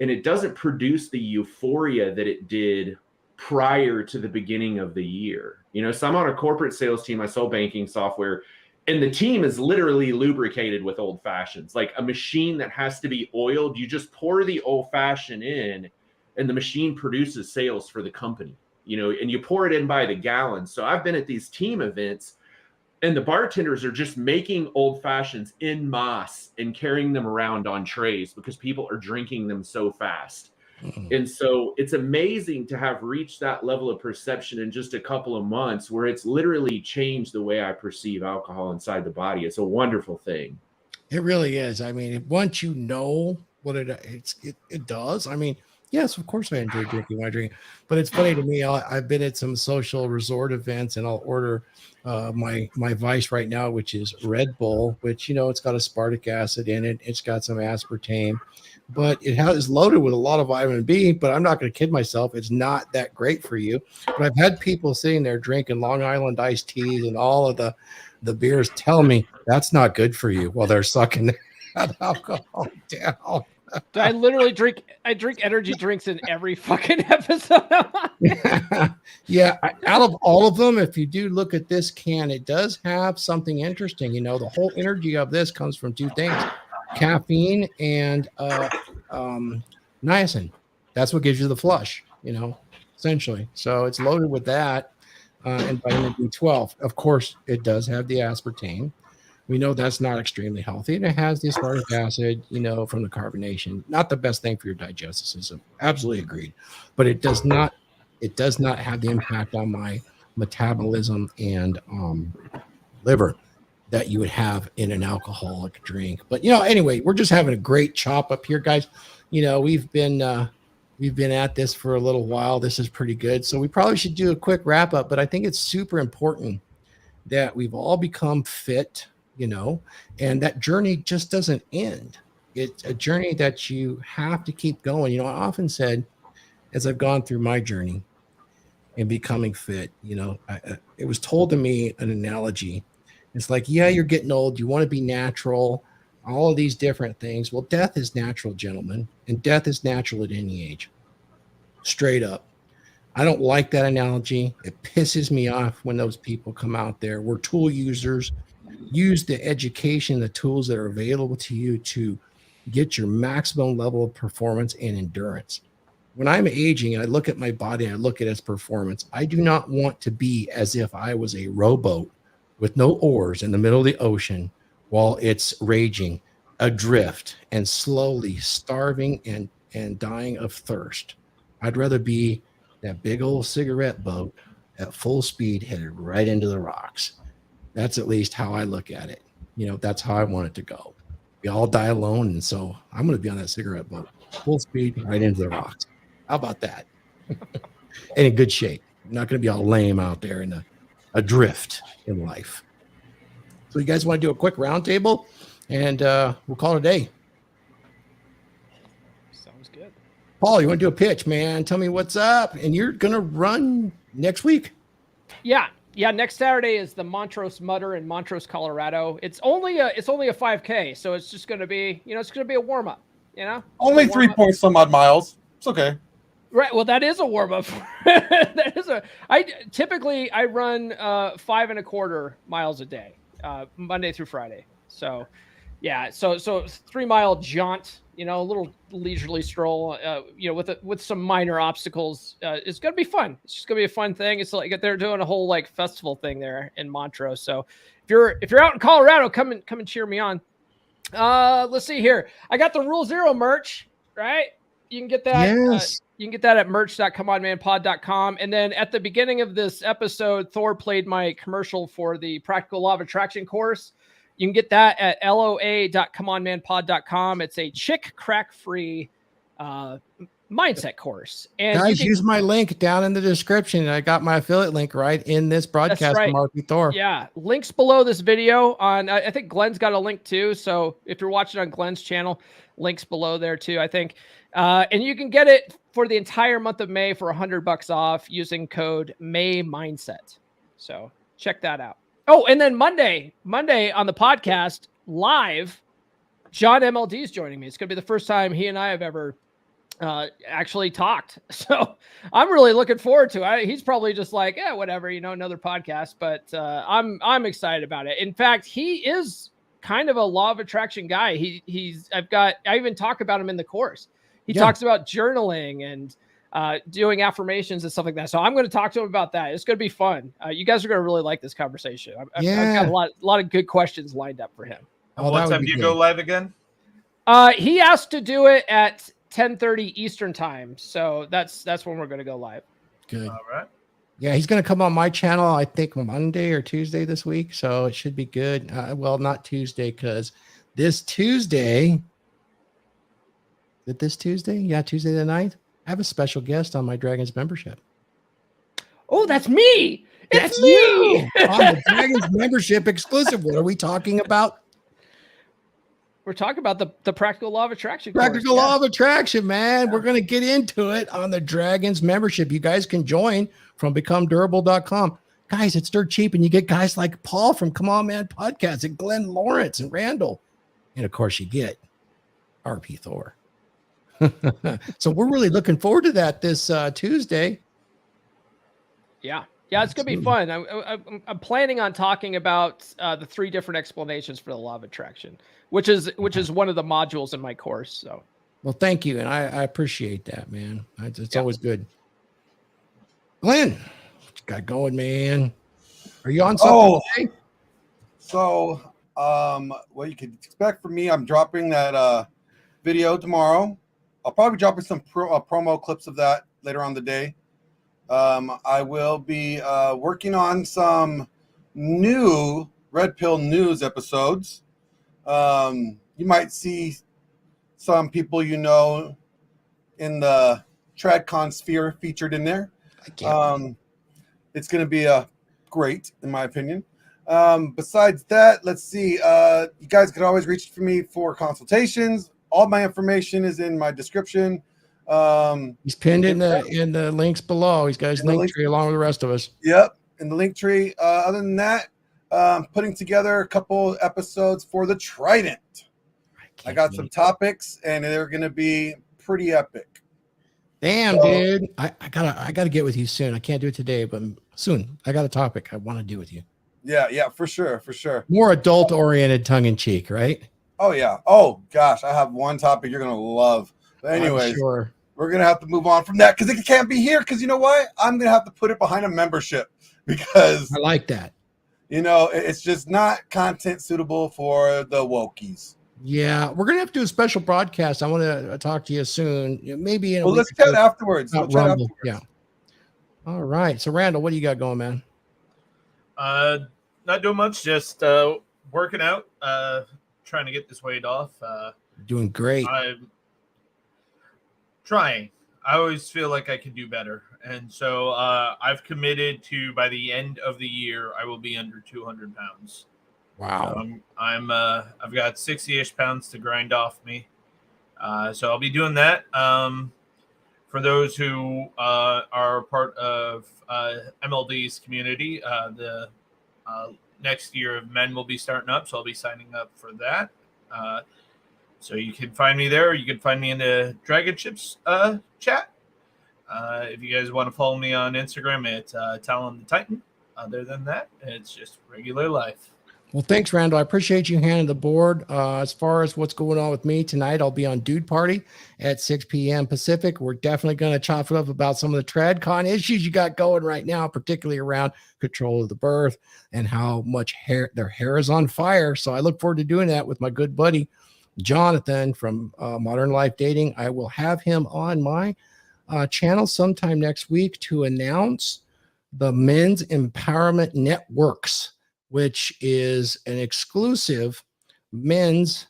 and it doesn't produce the euphoria that it did prior to the beginning of the year. You know, so I'm on a corporate sales team. I sell banking software, and the team is literally lubricated with old fashions, like a machine that has to be oiled. You just pour the old fashioned in, and the machine produces sales for the company, you know, and you pour it in by the gallon. So I've been at these team events, and the bartenders are just making old fashions en masse and carrying them around on trays because people are drinking them so fast. Mm-hmm. And so it's amazing to have reached that level of perception in just a couple of months, where it's literally changed the way I perceive alcohol inside the body. It's a wonderful thing. It really is. I mean, once you know what it does, I mean, yes, of course I enjoy drinking my drink, but it's funny to me. I've been at some social resort events, and I'll order my vice right now, which is Red Bull, which, you know, it's got aspartic acid in it. It's got some aspartame, but it's loaded with a lot of vitamin B. But I'm not going to kid myself. It's not that great for you. But I've had people sitting there drinking Long Island iced teas and all of the beers tell me that's not good for you while they're sucking that alcohol down. I literally drink energy drinks in every fucking episode. Yeah, out of all of them, if you do look at this can, it does have something interesting. You know, the whole energy of this comes from two things: caffeine and niacin. That's what gives you the flush, you know, essentially. So it's loaded with that and vitamin B12. Of course, it does have the aspartame. We know that's not extremely healthy, and it has the aspartic acid, you know, from the carbonation. Not the best thing for your digestive system. Absolutely agreed. But it does not have the impact on my metabolism and liver that you would have in an alcoholic drink. But, you know, anyway, we're just having a great chop up here, guys. You know, we've been at this for a little while. This is pretty good. So we probably should do a quick wrap up, but I think it's super important that we've all become fit, you know, and that journey just doesn't end. It's a journey that you have to keep going. You know, I often said, as I've gone through my journey, and becoming fit. It was told to me an analogy. It's like, yeah, you're getting old. You want to be natural, all of these different things. Well, death is natural, gentlemen, and death is natural at any age. Straight up. I don't like that analogy. It pisses me off when those people come out there. We're tool users. Use the education, the tools that are available to you to get your maximum level of performance and endurance. When I'm aging, I look at my body, I look at its performance. I do not want to be as if I was a rowboat with no oars in the middle of the ocean while it's raging, adrift, and slowly starving and dying of thirst. I'd rather be that big old cigarette boat at full speed headed right into the rocks. That's at least how I look at it. That's how I want it to go. We all die alone, and so I'm going to be on that cigarette boat, full speed, right into the rocks. How about that? And in good shape. I'm not going to be all lame out there in adrift in life. So you guys want to do a quick roundtable, and we'll call it a day. Sounds good. Paul, you want to do a pitch, man? Tell me what's up. And you're going to run next week. Yeah. Next Saturday is the Montrose Mutter in Montrose, Colorado. It's only a 5K, so it's just going to be, it's going to be a warm up. Only 3 point some odd miles. It's okay. Right. Well, that is a warm up. I typically run 5 1/4 miles a day, Monday through Friday. So, yeah. So 3 mile jaunt. A little leisurely stroll. With some minor obstacles. It's gonna be fun. It's just gonna be a fun thing. It's like they're doing a whole festival thing there in Montrose. So if you're out in Colorado, come and cheer me on. Let's see here. I got the Rule Zero merch. Right. You can get that. Yes. You can get that at merch.comeonmanpod.com. And then at the beginning of this episode, Thor played my commercial for the Practical Law of Attraction course. You can get that at loa.comeonmanpod.com. It's a chick crack free mindset course. And guys, use my link down in the description. I got my affiliate link right in this broadcast from RP Thor. Yeah, links below this video. I think Glenn's got a link too. So if you're watching on Glenn's channel, links below there too, I think. And you can get it for the entire month of May for $100 off using code MAYMindset. So check that out. Oh, and then Monday on the podcast live, John MLD is joining me. It's going to be the first time he and I have ever actually talked. So I'm really looking forward to it. He's probably just like, yeah, whatever, another podcast, but I'm excited about it. In fact, he is kind of a law of attraction guy. I even talk about him in the course. He talks about journaling and doing affirmations and stuff like that. So I'm going to talk to him about that. It's going to be fun. You guys are going to really like this conversation. I've got a lot of good questions lined up for him. What time do you go live again? He asked to do it at 10:30 Eastern time. So that's when we're going to go live. Good. All right. Yeah, he's going to come on my channel, I think Monday or Tuesday this week. So it should be good. Well, not Tuesday, because this Tuesday. Is it this Tuesday? Yeah, Tuesday the 9th. I have a special guest on my Dragons membership. Oh, that's me. That's you on the Dragons membership exclusive. What are we talking about? We're talking about the Practical Law of Attraction. Practical Law of Attraction, man. Yeah. We're going to get into it on the Dragons membership. You guys can join from becomedurable.com. Guys, it's dirt cheap, and you get guys like Paul from Come On Man Podcast and Glenn Lawrence and Randall. And, of course, you get RP Thor. So we're really looking forward to that this Tuesday. Yeah, it's gonna be fun. I'm planning on talking about the 3 different explanations for the law of attraction, which is one of the modules in my course. So, well, thank you, and I appreciate that, man. It's always good. Glenn, what you got going, man? Are you on something today? So, what you can expect from me, I'm dropping that video tomorrow. I'll probably drop some promo clips of that later on the day. I will be working on some new Red Pill News episodes. You might see some people in the TradCon sphere featured in there. It's going to be great, in my opinion. Besides that, let's see. You guys can always reach for me for consultations. All my information is in my description. He's pinned in the links below. He's got his link tree along with the rest of us. Yep, in the link tree. Other than that, putting together a couple episodes for the Trident. I got some topics, and they're going to be pretty epic. Damn, dude! I gotta get with you soon. I can't do it today, but soon. I got a topic I want to do with you. Yeah, for sure. More adult-oriented, tongue-in-cheek, right? Oh yeah. Oh gosh, I have one topic you're gonna love. But anyways, sure. We're gonna have to move on from that because it can't be here. Because you know what? I'm gonna have to put it behind a membership because I like that. It's just not content suitable for the wokies. Yeah, we're gonna have to do a special broadcast. I want to talk to you soon. Maybe. Let's chat afterwards. Yeah. All right. So, Randall, what do you got going, man? Not doing much. Just working out. Trying to get this weight off. Doing great. I'm trying. I always feel like I can do better, and so I've committed to by the end of the year I will be under 200 pounds. Wow. I've got 60-ish pounds to grind off me. So I'll be doing that. For those who are part of MLD's community, the next year of men will be starting up. So I'll be signing up for that. So you can find me there. You can find me in the Dragon Ships chat. If you guys want to follow me on Instagram at Talon the Titan. Other than that, it's just regular life. Well, thanks, Randall. I appreciate you handing the board. As far as what's going on with me tonight, I'll be on Dude Party at 6 p.m. Pacific. We're definitely going to chop it up about some of the TradCon issues you got going right now, particularly around control of the birth and how much their hair is on fire. So I look forward to doing that with my good buddy, Jonathan from Modern Life Dating. I will have him on my channel sometime next week to announce the Men's Empowerment Networks, which is an exclusive men's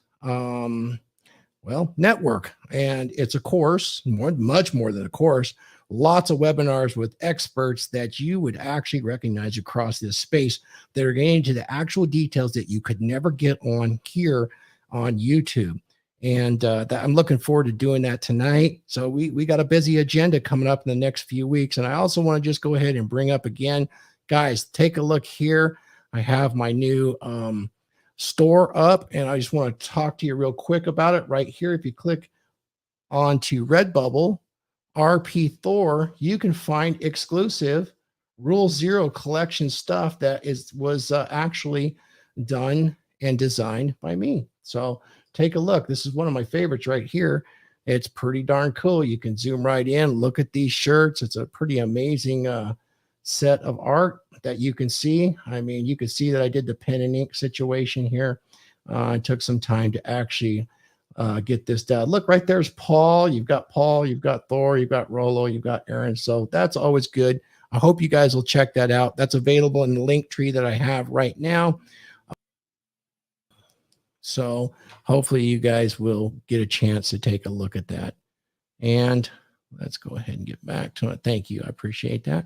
network. And it's a course, much more than a course, lots of webinars with experts that you would actually recognize across this space that are getting into the actual details that you could never get on here on YouTube. And I'm looking forward to doing that tonight. So we got a busy agenda coming up in the next few weeks. And I also want to just go ahead and bring up again, guys, take a look here. I have my new store up, and I just want to talk to you real quick about it right here. If you click onto Redbubble, RP Thor, you can find exclusive Rule Zero collection stuff that was actually done and designed by me. So take a look. This is one of my favorites right here. It's pretty darn cool. You can zoom right in, look at these shirts. It's a pretty amazing set of art that you can see. I mean, you can see that I did the pen and ink situation here. It took some time to actually get this done. Look, right there's Paul. You've got Thor, you've got Rollo, you've got Aaron. So that's always good. I hope you guys will check that out. That's available in the link tree that I have right now. So hopefully you guys will get a chance to take a look at that. And let's go ahead and get back to it. Thank you. I appreciate that.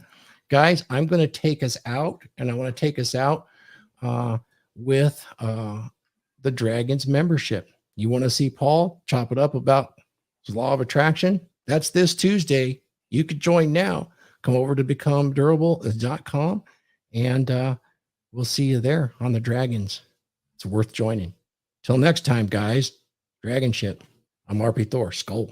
Guys, I'm going to take us out, and I want to take us out with the Dragons membership. You want to see Paul chop it up about his law of attraction? That's this Tuesday. You could join now. Come over to becomedurable.com, and we'll see you there on the Dragons. It's worth joining. Till next time, guys, Dragon Ship. I'm RP Thor. Skull.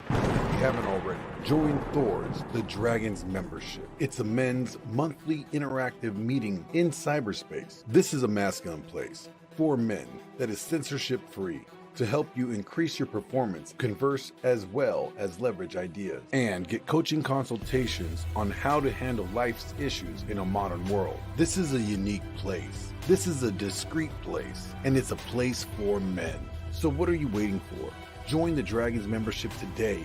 If you haven't already, join Thor's The Dragons membership. It's a men's monthly interactive meeting in cyberspace. This is a masculine place for men that is censorship free to help you increase your performance, converse as well as leverage ideas, and get coaching consultations on how to handle life's issues in a modern world. This is a unique place. This is a discreet place, and it's a place for men. So what are you waiting for? Join the Dragons membership today